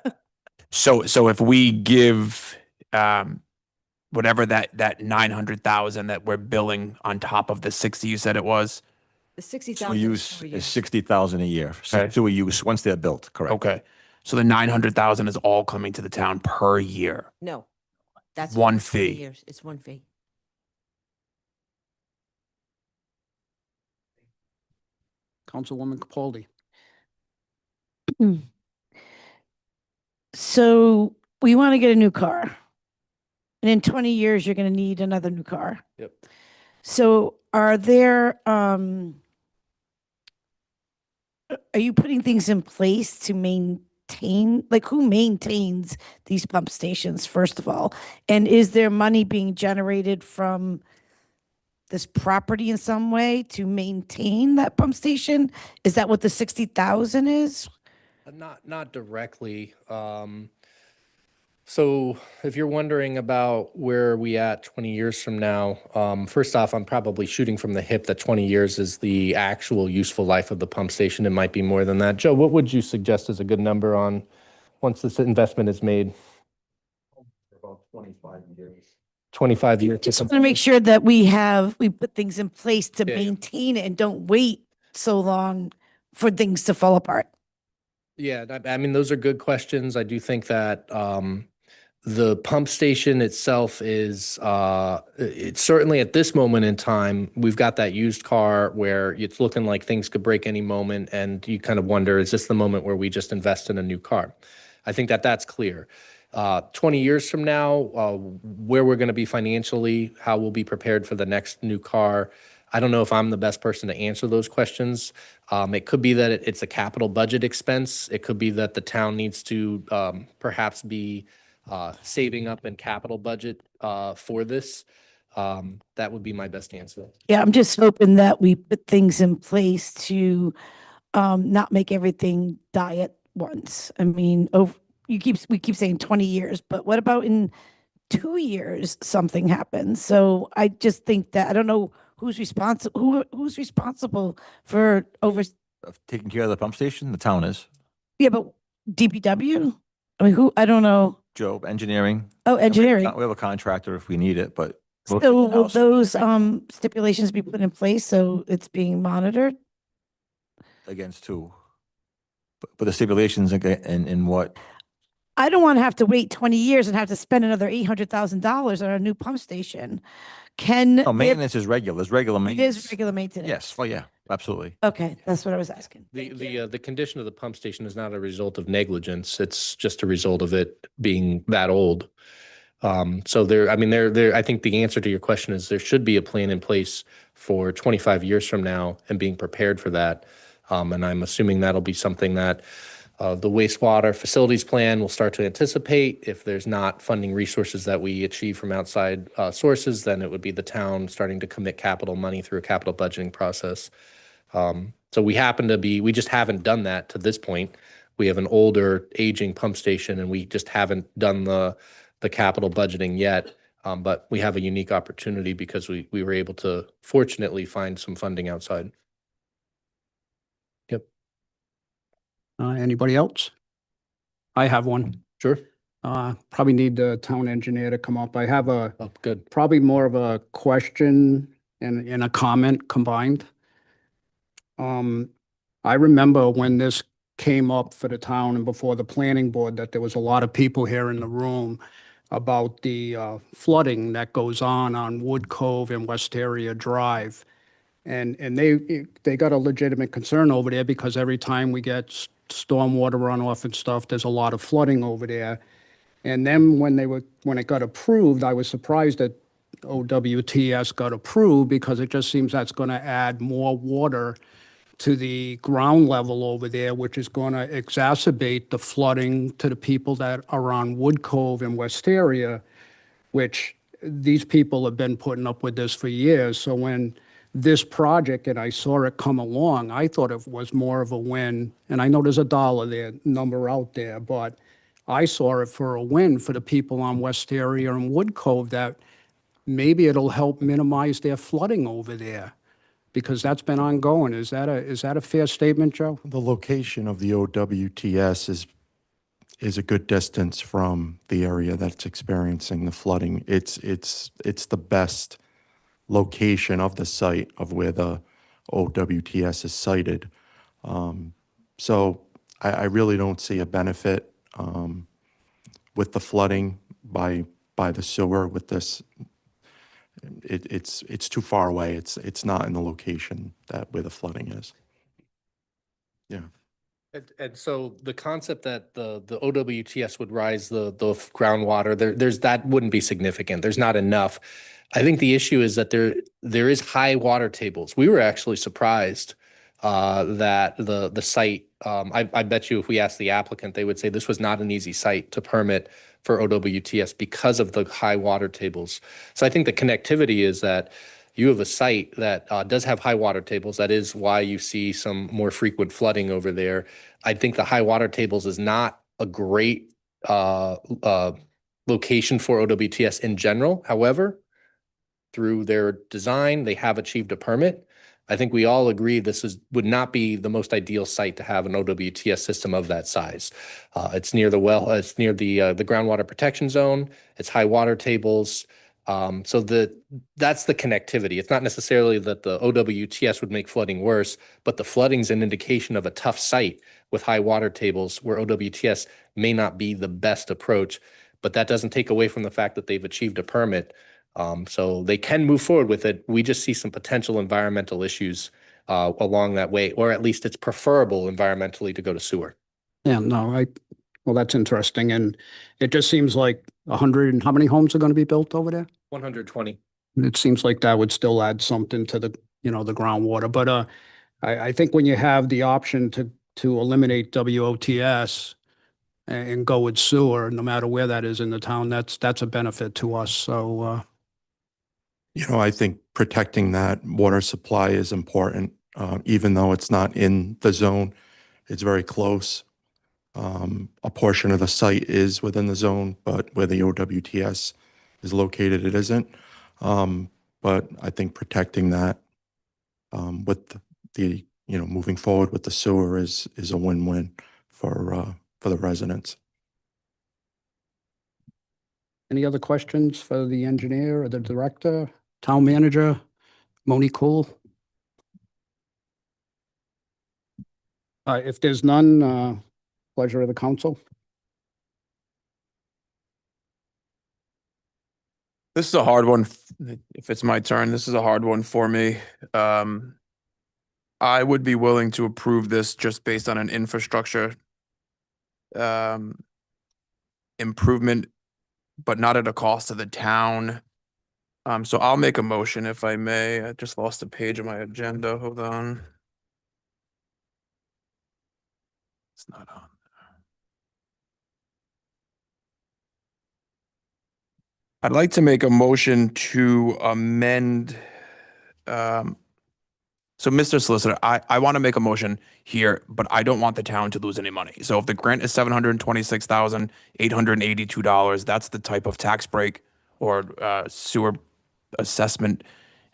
So if we give whatever that 900,000 that we're billing on top of the 60 you said it was. The Sewer 60,000. use is 60,000 a year. Okay. Sewer use, once they're built, correct? Okay. So the 900,000 is all coming to the town per year. No, that's. One for 20 fee. years. It's one fee. Councilwoman Capaldi. So we want to get a new car. And in 20 years, you're going to need another new car. Yep. So are you putting things in place to maintain, like who maintains these pump stations, first of all? And is there money being generated from this property in some way to maintain that pump station? Is that what the 60,000 is? Not directly. So if you're wondering about where are we at 20 years from now, first off, I'm probably shooting from the hip that 20 years is the actual useful life of the pump station. It might be more than that. Joe, what would you suggest is a good number on once this investment is made? About 25 years. 25 years. Just want to make sure that we put things in place to Yeah. maintain it and don't wait so long for things to fall apart. Yeah, I mean, those are good questions. I do think that the pump station itself is, it's certainly at this moment in time, we've got that used car where it's looking like things could break any moment. And you kind of wonder, is this the moment where we just invest in a new car? I think that that's clear. 20 years from now, where we're going to be financially, how we'll be prepared for the next new car. I don't know if I'm the best person to answer those questions. It could be that it's a capital budget expense. It could be that the town needs to perhaps be saving up in capital budget for this. That would be my best answer. Yeah, I'm just hoping that we put things in place to not make everything die at once. I mean, we keep saying 20 years, but what about in 2 years something happens? So I just think that I don't know who's responsible. Who's responsible for Of taking care of the pump station, the town is. Yeah, but DPW. I mean, who? I don't know. Joe, engineering. Oh, engineering. We have a contractor if we need it, but. So will those stipulations be put in place so it's being monitored? Against who? But the stipulations in what? I don't want to have to wait 20 years and have to spend another $800,000 on a new pump station. No, maintenance is regular. It's regular It maintenance. is regular maintenance. Yes, well, yeah, absolutely. Okay, that's what I was asking. The condition of the pump station is not a result of negligence. It's just a result of it being that old. So I think the answer to your question is there should be a plan in place for 25 years from now and being prepared for that. And I'm assuming that'll be something that the wastewater facilities plan will start to anticipate. If there's not funding resources that we achieve from outside sources, then it would be the town starting to commit capital money through a capital budgeting process. So we just haven't done that to this point. We have an older aging pump station and we just haven't done the capital budgeting yet. But we have a unique opportunity because we were able to fortunately find some funding outside. Yep. Anybody else? I have one. Sure. Probably need the town engineer to come up. I have a, Oh, good. probably more of a question and a comment combined. I remember when this came up for the town and before the planning board, that there was a lot of people here in the room about the flooding that goes on Wood Cove and Westeria Drive. And they got a legitimate concern over there because every time we get stormwater runoff and stuff, there's a lot of flooding over there. And then when it got approved, I was surprised that OWTS got approved because it just seems that's going to add more water to the ground level over there, which is going to exacerbate the flooding to the people that are on Wood Cove and Westeria, which these people have been putting up with this for years. So when this project, and I saw it come along, I thought it was more of a win. And I know there's a dollar there, number out there, but I saw it for a win for the people on Westeria and Wood Cove, that maybe it'll help minimize their flooding over there, because that's been ongoing. Is that a fair statement, Joe? The location of the OWTS is a good distance from the area that's experiencing the flooding. It's the best location of the site of where the OWTS is sited. So I really don't see a benefit with the flooding by the sewer with this. It's too far away. It's not in the location where the flooding is. Yeah. And so the concept that the OWTS would rise the groundwater, that wouldn't be significant. There's not enough. I think the issue is that there is high water tables. We were actually surprised that the site, I bet you if we asked the applicant, they would say this was not an easy site to permit for OWTS because of the high water tables. So I think the connectivity is that you have a site that does have high water tables. That is why you see some more frequent flooding over there. I think the high water tables is not a great location for OWTS in general. However, through their design, they have achieved a permit. I think we all agree this would not be the most ideal site to have an OWTS system of that size. It's near the well, it's near the groundwater protection zone. It's high water tables. So that's the connectivity. It's not necessarily that the OWTS would make flooding worse, but the flooding's an indication of a tough site with high water tables where OWTS may not be the best approach, but that doesn't take away from the fact that they've achieved a permit. So they can move forward with it. We just see some potential environmental issues along that way, or at least it's preferable environmentally to go to sewer. Yeah, no, well, that's interesting. And it just seems like 100, and how many homes are going to be built over there? 120. It seems like that would still add something to the groundwater. But I think when you have the option to eliminate WOTS and go with sewer, no matter where that is in the town, that's a benefit to us. So, I think protecting that water supply is important, even though it's not in the zone. It's very close. A portion of the site is within the zone, but where the OWTS is located, it isn't. But I think protecting that with the moving forward with the sewer is a win-win for the residents. any other questions for the engineer or the director, town manager, Monique Cool? If there's none, pleasure of the council. This is a hard one. If it's my turn, this is a hard one for me. I would be willing to approve this just based on an infrastructure improvement, but not at a cost to the town. So I'll make a motion if I may. I just lost a page of my agenda. Hold on. It's not on. I'd like to make a motion to amend. So Mr. Solicitor, I want to make a motion here, but I don't want the town to lose any money. So if the grant is $726,882, that's the type of tax break or sewer assessment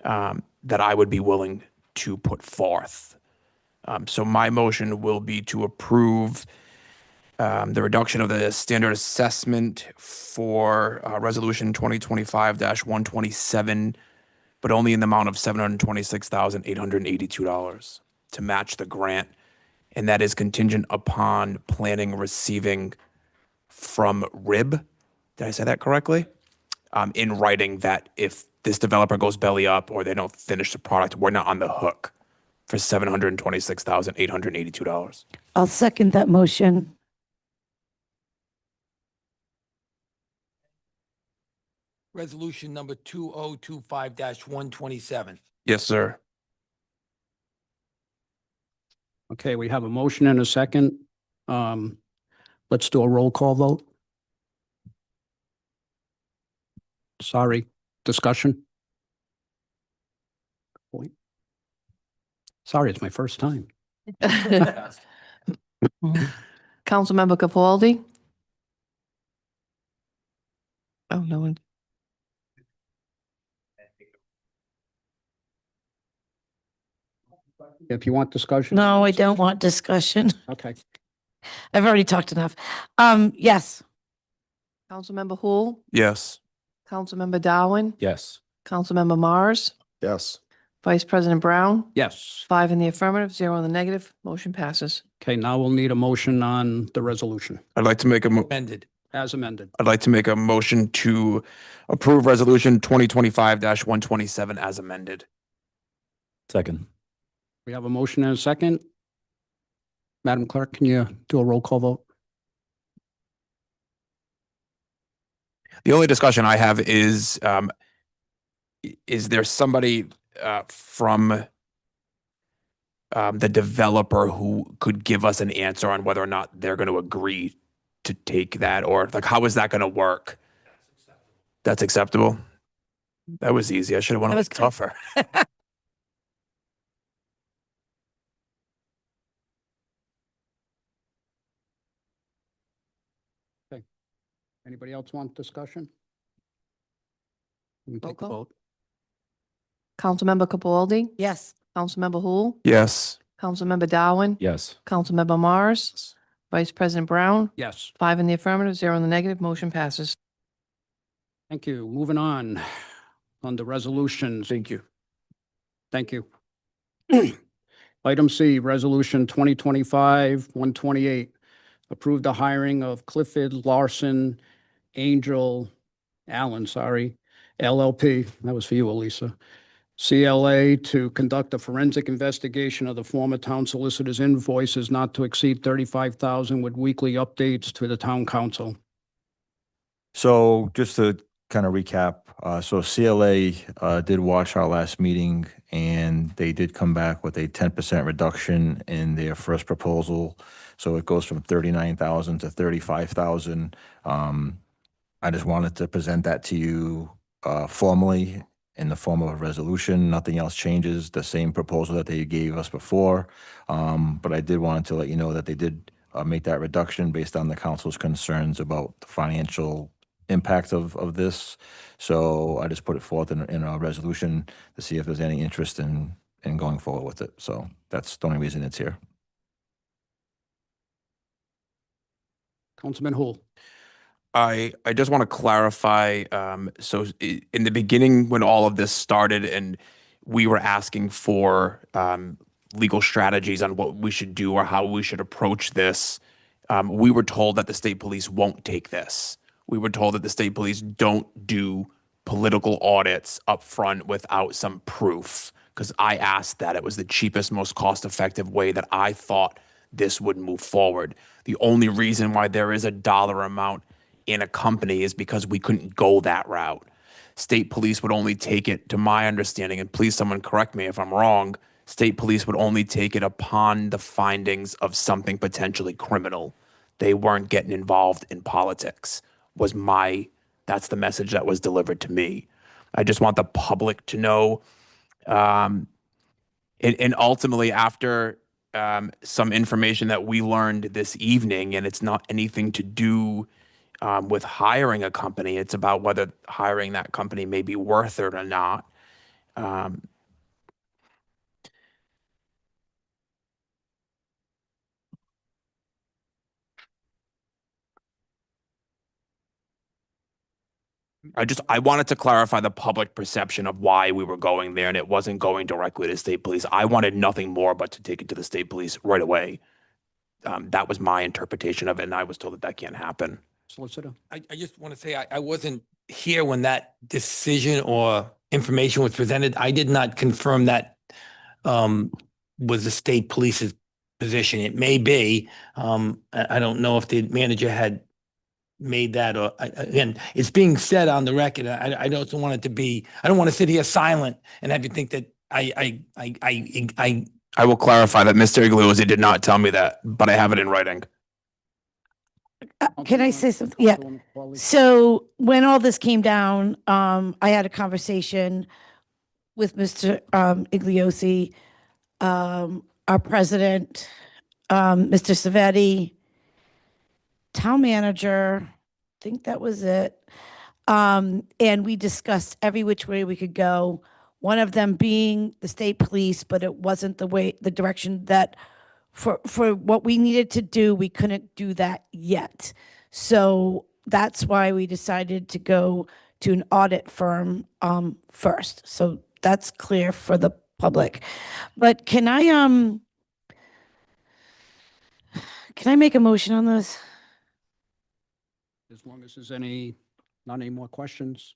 that I would be willing to put forth. So my motion will be to approve the reduction of the standard assessment for Resolution 2025-127, but only in the amount of $726,882 to match the grant. And that is contingent upon planning receiving from RIB, did I say that correctly? In writing that if this developer goes belly up or they don't finish the product, we're not on the hook for $726,882. I'll second that motion. Resolution number 2025-127. Yes, sir. Okay, we have a motion and a second. Let's do a roll call vote. Sorry, discussion? Point. Sorry, it's my first time. Councilmember Capaldi? Oh, no one. If you want discussion? No, I don't want discussion. Okay. I've already talked enough. Yes. Councilmember Hul? Yes. Councilmember Darwin? Yes. Councilmember Mars? Yes. Vice President Brown? Yes. 5 in the affirmative, 0 in the negative. Motion passes. Okay, now we'll need a motion on the resolution I'd like to make a Amended. as amended. I'd like to make a motion to approve Resolution 2025-127 as amended. Second. We have a motion and a second. Madam Clerk, can you do a roll call vote? The only discussion I have is there somebody from the developer who could give us an answer on whether or not they're going to agree to take that, or like, how is that going to work? That's acceptable. That was easy. I should have went a That was little good. tougher. Anybody else want discussion? Let me Roll take a call. vote. Councilmember Capaldi? Yes. Councilmember Hul? Yes. Councilmember Darwin? Yes. Councilmember Mars? Vice President Brown? Yes. 5 in the affirmative, 0 in the negative. Motion passes. Thank you. Moving on the resolutions. Thank you. Thank you. Item C, Resolution 2025-128. Approve the hiring of Clifford Larson Allen, LLP. That was for you, Elisa. CLA to conduct a forensic investigation of the former town solicitor's invoices not to exceed $35,000 with weekly updates to the town council. So just to kind of recap, so CLA did watch our last meeting and they did come back with a 10% reduction in their first proposal. So it goes from 39,000 to 35,000. I just wanted to present that to you formally in the form of a resolution. Nothing else changes, the same proposal that they gave us before. But I did want to let you know that they did make that reduction based on the council's concerns about the financial impact of this. So I just put it forth in a resolution to see if there's any interest in going forward with it. So that's the only reason it's here. Councilman Hul. I just want to clarify, in the beginning, when all of this started and we were asking for legal strategies on what we should do or how we should approach this, we were told that the state police won't take this. We were told that the state police don't do political audits up front without some proof, because I asked that. It was the cheapest, most cost-effective way that I thought this would move forward. The only reason why there is a dollar amount in a company is because we couldn't go that route. State police would only take it, to my understanding, and please someone correct me if I'm wrong, state police would only take it upon the findings of something potentially criminal. They weren't getting involved in politics, that's the message that was delivered to me. I just want the public to know. And ultimately, after some information that we learned this evening, and it's not anything to do with hiring a company. It's about whether hiring that company may be worth it or not. I wanted to clarify the public perception of why we were going there, and it wasn't going directly to state police. I wanted nothing more but to take it to the state police right away. That was my interpretation of it, and I was told that that can't happen. Solicitor? I just want to say I wasn't here when that decision or information was presented. I did not confirm that was the state police's position. It may be. I don't know if the manager had made that, or again, it's being said on the record. I don't want it to be. I don't want to sit here silent and have you think that I will clarify that Mr. Iglesias did not tell me that, but I have it in writing. Can I say something? Yeah. So when all this came down, I had a conversation with Mr. Igliosi, our president, Mr. Savetti, town manager, I think that was it. And we discussed every which way we could go. One of them being the state police, but it wasn't the direction that for what we needed to do, we couldn't do that yet. So that's why we decided to go to an audit firm first. So that's clear for the public. But can I make a motion on this? As long as there's not any more questions.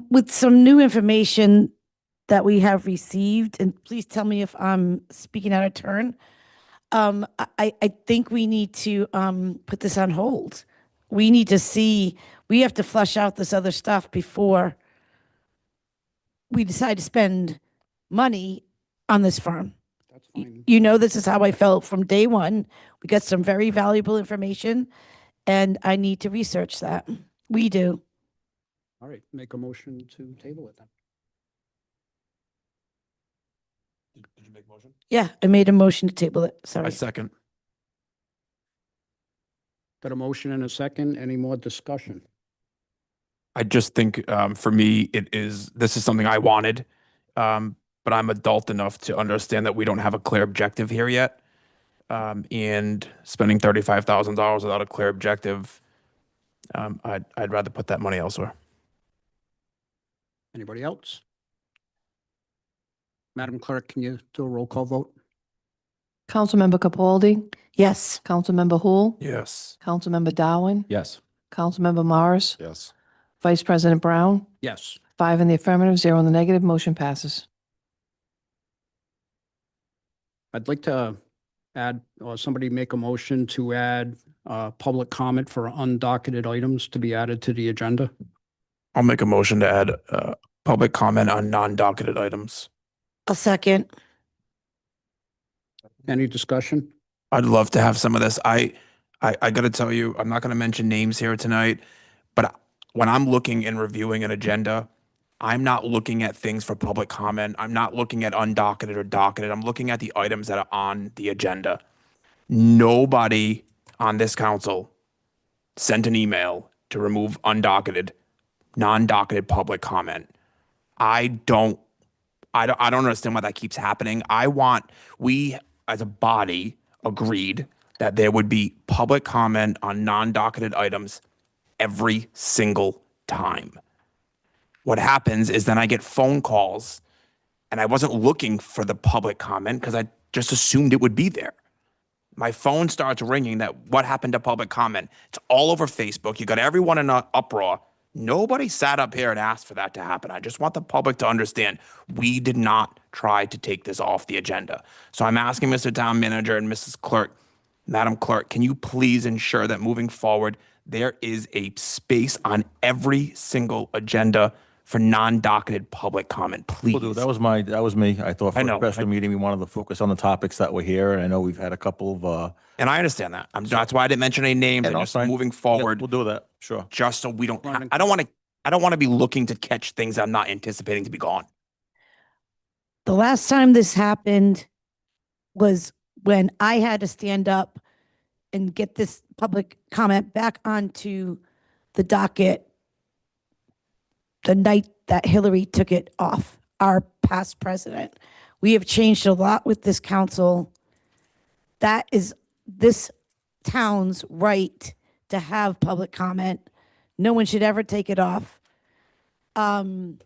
With some new information that we have received, and please tell me if I'm speaking out of turn. I think we need to put this on hold. We need to see, we have to flush out this other stuff before we decide to spend money on this firm. That's fine. You know, this is how I felt from day one. We got some very valuable information, and I need to research that. We do. All right, make a motion to table it then. Did you make a motion? Yeah, I made a motion to table it. I Sorry. second. Got a motion and a second. Any more discussion? I just think for me, this is something I wanted, but I'm adult enough to understand that we don't have a clear objective here yet. And spending $35,000 without a clear objective, I'd rather put that money elsewhere. Anybody else? Madam Clerk, can you do a roll call vote? Councilmember Capaldi, Yes. Councilmember Hul, Yes. Councilmember Darwin, Yes. Councilmember Morris, Yes. Vice President Brown, Yes. 5 in the affirmative, 0 in the negative, motion passes. I'd like to add, or somebody make a motion to add public comment for undocketed items to be added to the agenda. I'll make a motion to add public comment on non-docketed items. A second. Any discussion? I'd love to have some of this. I got to tell you, I'm not going to mention names here tonight, but when I'm looking and reviewing an agenda, I'm not looking at things for public comment. I'm not looking at undocketed or docketed. I'm looking at the items that are on the agenda. Nobody on this council sent an email to remove undocketed, non-docketed public comment. I don't understand why that keeps happening. We as a body agreed that there would be public comment on non-docketed items every single time. What happens is then I get phone calls and I wasn't looking for the public comment because I just assumed it would be there. My phone starts ringing that what happened to public comment? It's all over Facebook. You got everyone in an uproar. Nobody sat up here and asked for that to happen. I just want the public to understand we did not try to take this off the agenda. So I'm asking Mr. Town Manager and Mrs. Clerk, Madam Clerk, can you please ensure that moving forward, there is a space on every single agenda for non-docketed public comment, please? Will do. That was me. I thought for I a know. special meeting, we wanted to focus on the topics that were here. And I know we've had a couple of, And I understand that. That's why I didn't mention any names. Yeah, And no, just fine. moving yeah, forward, we'll do that. Sure. just so we don't, I don't want to be looking to catch things I'm not anticipating to be gone. The last time this happened was when I had to stand up and get this public comment back onto the docket the night that Hillary took it off, our past president. We have changed a lot with this council. That is this town's right to have public comment, No one should ever take it off. Don't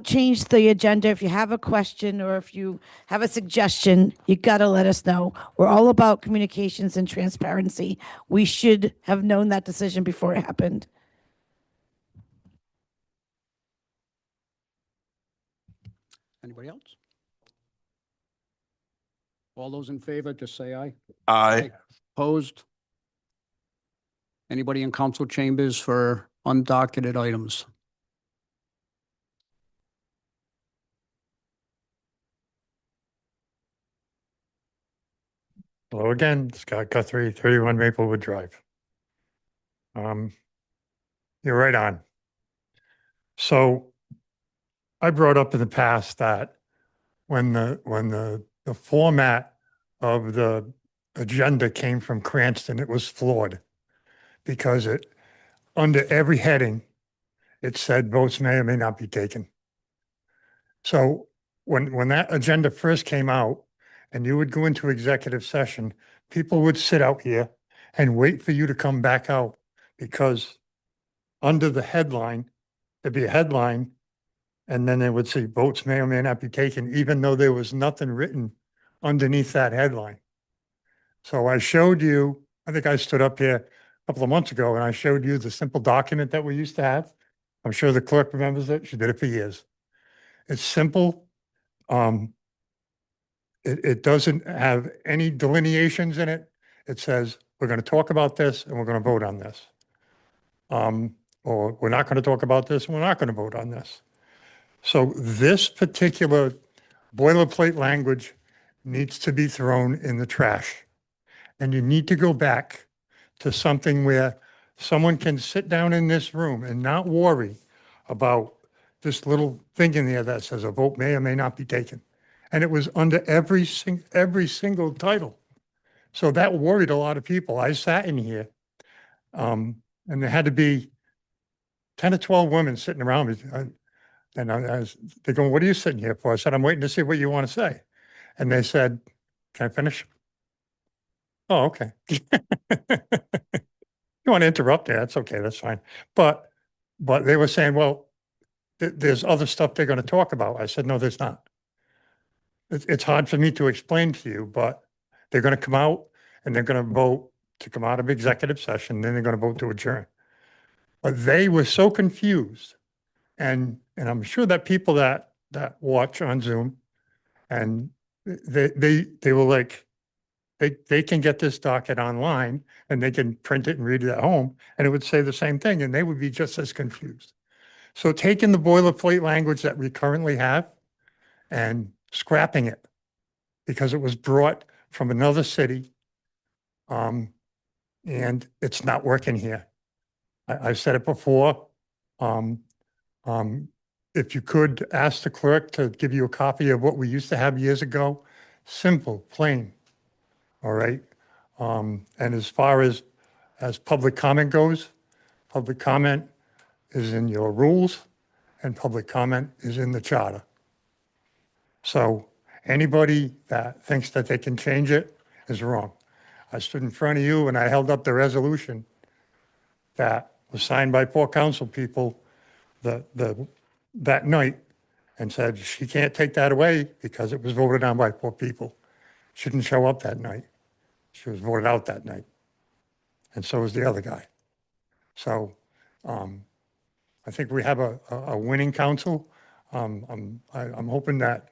change the agenda. If you have a question or if you have a suggestion, you got to let us know. We're all about communications and transparency. We should have known that decision before it happened. Anybody else? All those in favor, just say aye. Aye. Opposed? Anybody in council chambers for undocketed items? Hello again, Scott Guthrie, 31 Maplewood Drive. You're right on. So I brought up in the past that when the format of the agenda came from Cranston, it was flawed because it, under every heading, it said votes may or may not be taken. So when that agenda first came out and you would go into executive session, people would sit out here and wait for you to come back out because under the headline, there'd be a headline and then they would say votes may or may not be taken, even though there was nothing written underneath that headline. So I showed you, I think I stood up here a couple of months ago and I showed you the simple document that we used to have. I'm sure the clerk remembers it. She did it for years. It's simple. It doesn't have any delineations in it. It says, we're going to talk about this and we're going to vote on this. Or we're not going to talk about this and we're not going to vote on this. So this particular boilerplate language needs to be thrown in the trash. And you need to go back to something where someone can sit down in this room and not worry about this little thing in there that says a vote may or may not be taken. And it was under every single title. So that worried a lot of people. I sat in here and there had to be 10 or 12 women sitting around me. They're going, what are you sitting here for? I said, I'm waiting to see what you want to say. And they said, can I finish? Oh, okay. You want to interrupt there? That's okay. That's fine. But they were saying, well, there's other stuff they're going to talk about. I said, no, there's not. It's hard for me to explain to you, but they're going to come out and they're going to vote to come out of executive session. Then they're going to vote to adjourn. But they were so confused. And I'm sure that people that watch on Zoom and they were like, they can get this docket online and they can print it and read it at home and it would say the same thing and they would be just as confused. So taking the boilerplate language that we currently have and scrapping it because it was brought from another city and it's not working here. I've said it before. If you could ask the clerk to give you a copy of what we used to have years ago, simple, plain. All right. And as far as public comment goes, public comment is in your rules and public comment is in the charter. So anybody that thinks that they can change it is wrong. I stood in front of you and I held up the resolution that was signed by 4 council people that night and said she can't take that away because it was voted on by 4 people. She didn't show up that night. She was voted out that night. And so was the other guy. So I think we have a winning council. I'm hoping that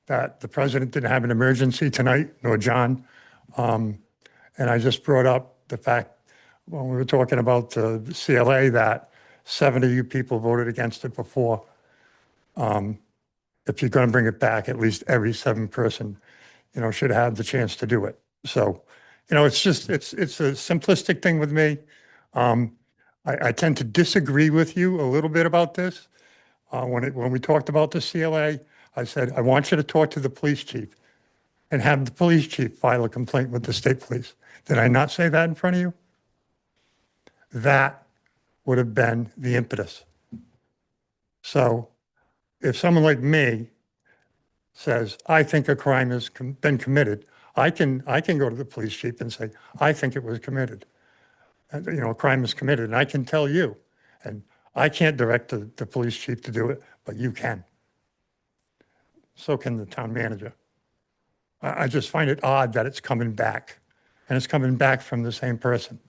the president didn't have an emergency tonight, nor John. And I just brought up the fact when we were talking about the CLA that 7 of you people voted against it before. If you're going to bring it back, at least every 7 person, should have the chance to do it. So, it's a simplistic thing with me. I tend to disagree with you a little bit about this. When we talked about the CLA, I said, I want you to talk to the police chief and have the police chief file a complaint with the state police. Did I not say that in front of you? That would have been the impetus. So if someone like me says, I think a crime has been committed, I can go to the police chief and say, I think it was committed. a crime is committed, and I can tell you, and I can't direct the police chief to do it, but you can. So can the town manager. I just find it odd that it's coming back, and it's coming back from the same person.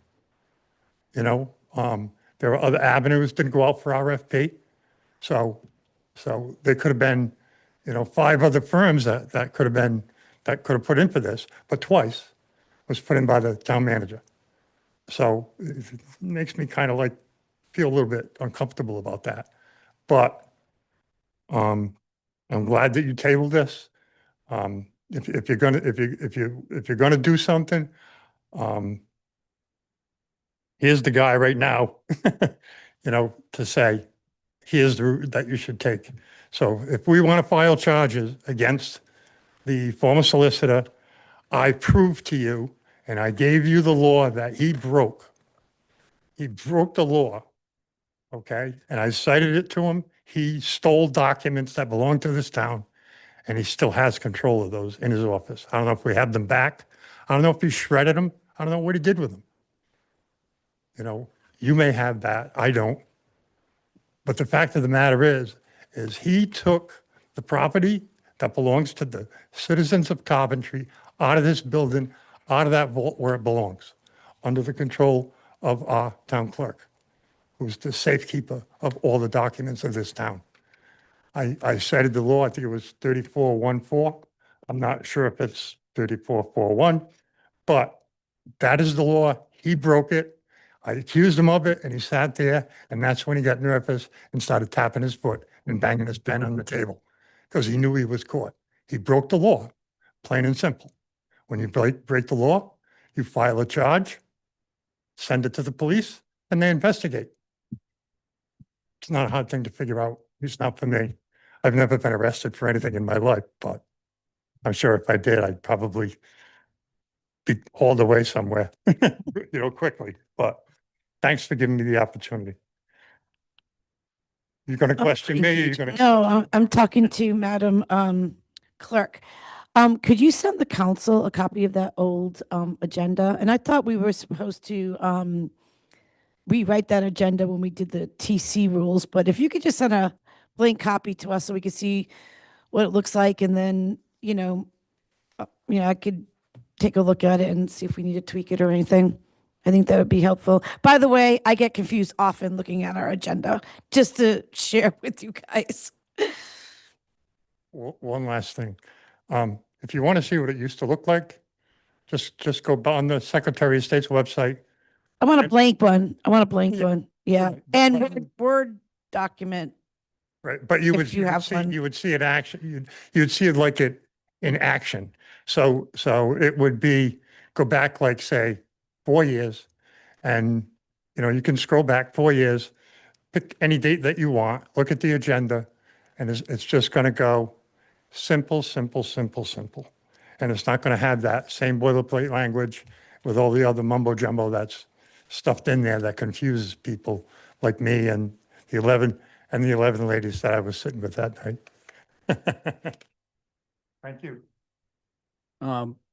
There are other avenues didn't go out for RFP. So there could have been, 5 other firms that could have put in for this, but twice was put in by the town manager. So it makes me kind of like feel a little bit uncomfortable about that. But I'm glad that you tabled this. If you're gonna do something, here's the guy right now, to say, here's the route that you should take. So if we want to file charges against the former solicitor, I proved to you, and I gave you the law that he broke. He broke the law, okay? And I cited it to him. He stole documents that belong to this town, and he still has control of those in his office. I don't know if we have them back. I don't know if he shredded them. I don't know what he did with them. You may have that. I don't. But the fact of the matter is he took the property that belongs to the citizens of Coventry out of this building, out of that vault where it belongs, under the control of our town clerk, who's the safekeeper of all the documents of this town. I cited the law, I think it was 3414. I'm not sure if it's 3441, but that is the law. He broke it. I accused him of it, and he sat there, and that's when he got nervous and started tapping his foot and banging his pen on the table, because he knew he was caught. He broke the law, plain and simple. When you break the law, you file a charge, send it to the police, and they investigate. It's not a hard thing to figure out. It's not for me. I've never been arrested for anything in my life, but I'm sure if I did, I'd probably be hauled away somewhere, quickly. But thanks for giving me the opportunity. You're going to question me? You're going to? No, I'm talking to Madam Clerk. Could you send the council a copy of that old agenda? And I thought we were supposed to rewrite that agenda when we did the TC rules, but if you could just send a blank copy to us so we could see what it looks like, and then, I could take a look at it and see if we need to tweak it or anything. I think that would be helpful. By the way, I get confused often looking at our agenda, just to share with you guys. One last thing. If you want to see what it used to look like, just go on the Secretary of State's website. I want a blank one. Yeah. one. Yeah. Right. And Word document. Right, but you If would, you have one. you would see it action, you'd see it like it in action. So it would be, go back like, say, 4 years, and, you can scroll back 4 years, pick any date that you want, look at the agenda, and it's just going to go simple, simple, simple, simple. And it's not going to have that same boilerplate language with all the other mumbo jumbo that's stuffed in there that confuses people like me and the 11 ladies that I was sitting with that night. Thank you.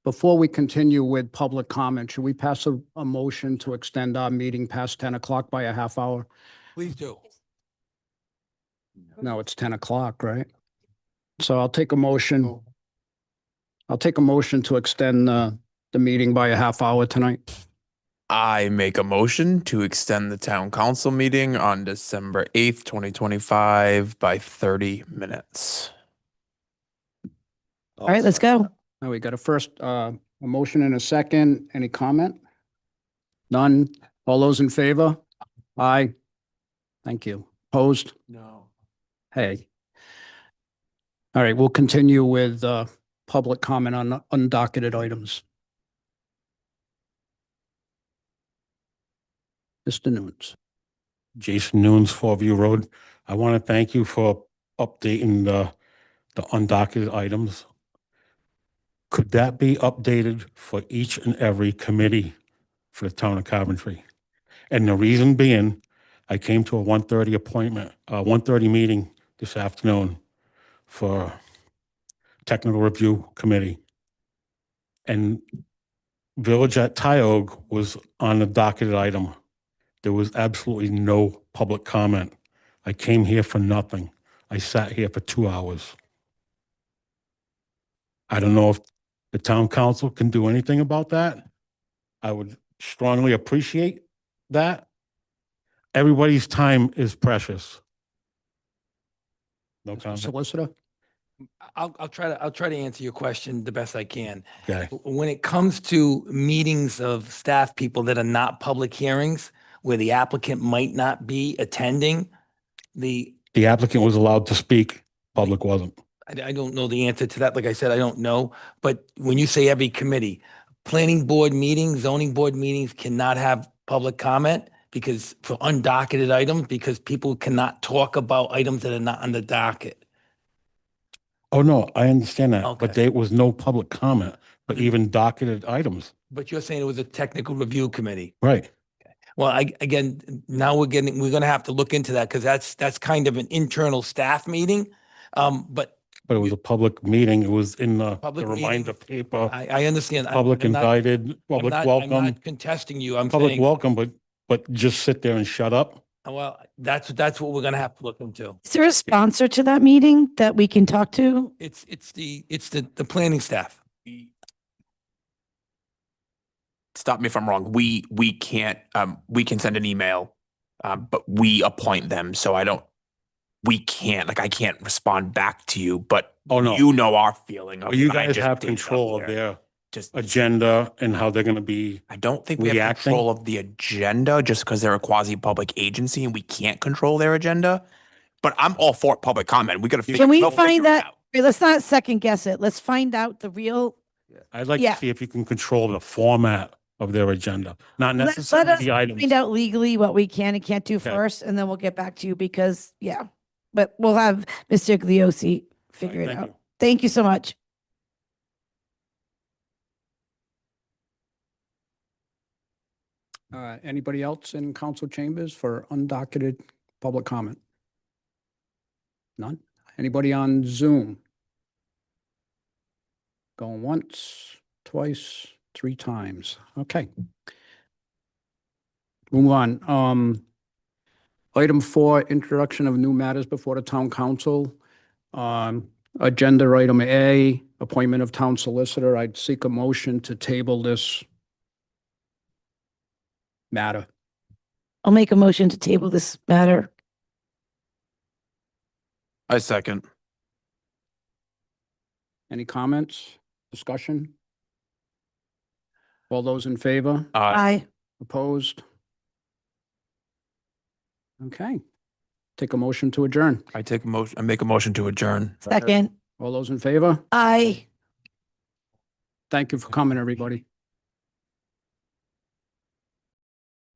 Before we continue with public comment, should we pass a motion to extend our meeting past 10 o'clock by a half hour? Please do. No, it's 10 o'clock, right? So I'll take a motion. I'll take a motion to extend the meeting by a half hour tonight. I make a motion to extend the town council meeting on December 8th, 2025 by 30 minutes. All right, let's go. Now we got a motion and a second. Any comment? None. All those in favor? Aye. Thank you. Opposed? No. Hey. All right, we'll continue with public comment on undocketed items. Mr. Nunes. Jason Nunes, Fourview Road. I want to thank you for updating the undocketed items. Could that be updated for each and every committee for the town of Coventry? And the reason being, I came to a 1:30 appointment, 1:30 meeting this afternoon for technical review committee. And Village at Tioga was on the docketed item. There was absolutely no public comment. I came here for nothing. I sat here for 2 hours. I don't know if the town council can do anything about that. I would strongly appreciate that. Everybody's time is precious. No comment. Solicitor? I'll try to answer your question the best I can. Okay. When it comes to meetings of staff people that are not public hearings, where the applicant might not be attending, the, The applicant was allowed to speak, public wasn't. I don't know the answer to that. Like I said, I don't know. But when you say every committee, planning board meetings, zoning board meetings cannot have public comment because for undocketed items, because people cannot talk about items that are not on the docket. Oh, no, I understand that, but Okay. there was no public comment, but even docketed items. But you're saying it was a technical review committee. Right. Well, again, now we're going to have to look into that because that's kind of an internal staff meeting. But But it was a public meeting. It was in the Public reminder paper, I understand. public I'm not- invited, public I'm welcome, not contesting you. I'm public saying, welcome, but just sit there and shut up. well, that's what we're going to have to look into. Is there a sponsor to that meeting that we can talk to? It's the planning staff. Stop me if I'm wrong. We can't, we can send an email, but we appoint them. So we can't, like, I can't respond back to you, but Oh, no. you know our feeling of. But you I guys just have did control up of there. their Just, agenda and how they're gonna be. I don't think we have reacting? control of the agenda just because they're a quasi-public agency and we can't control their agenda. But I'm all for public comment. We gotta figure. Can we we'll figure find it that? out. Let's not second guess it. Let's find out the real. I'd like Yeah. to see if you can control the format of their agenda, not Let us necessarily the items. find out legally what we can and can't do Okay. first, and then we'll get back to you because, yeah. But we'll have Mr. Gliosi figure it thank out. you. Thank you so much. Anybody else in council chambers for undocketed public comment? None? Anybody on Zoom? Going once, twice, 3 times. Okay. Move on. Item 4, introduction of new matters before the town council. Agenda item A, appointment of town solicitor. I'd seek a motion to table this matter. I'll make a motion to table this matter. I second. Any comments, discussion? All those in favor? Aye. Opposed? Okay. Take a motion to adjourn. I make a motion to adjourn. Second. All those in favor? Aye. Thank you for coming, everybody.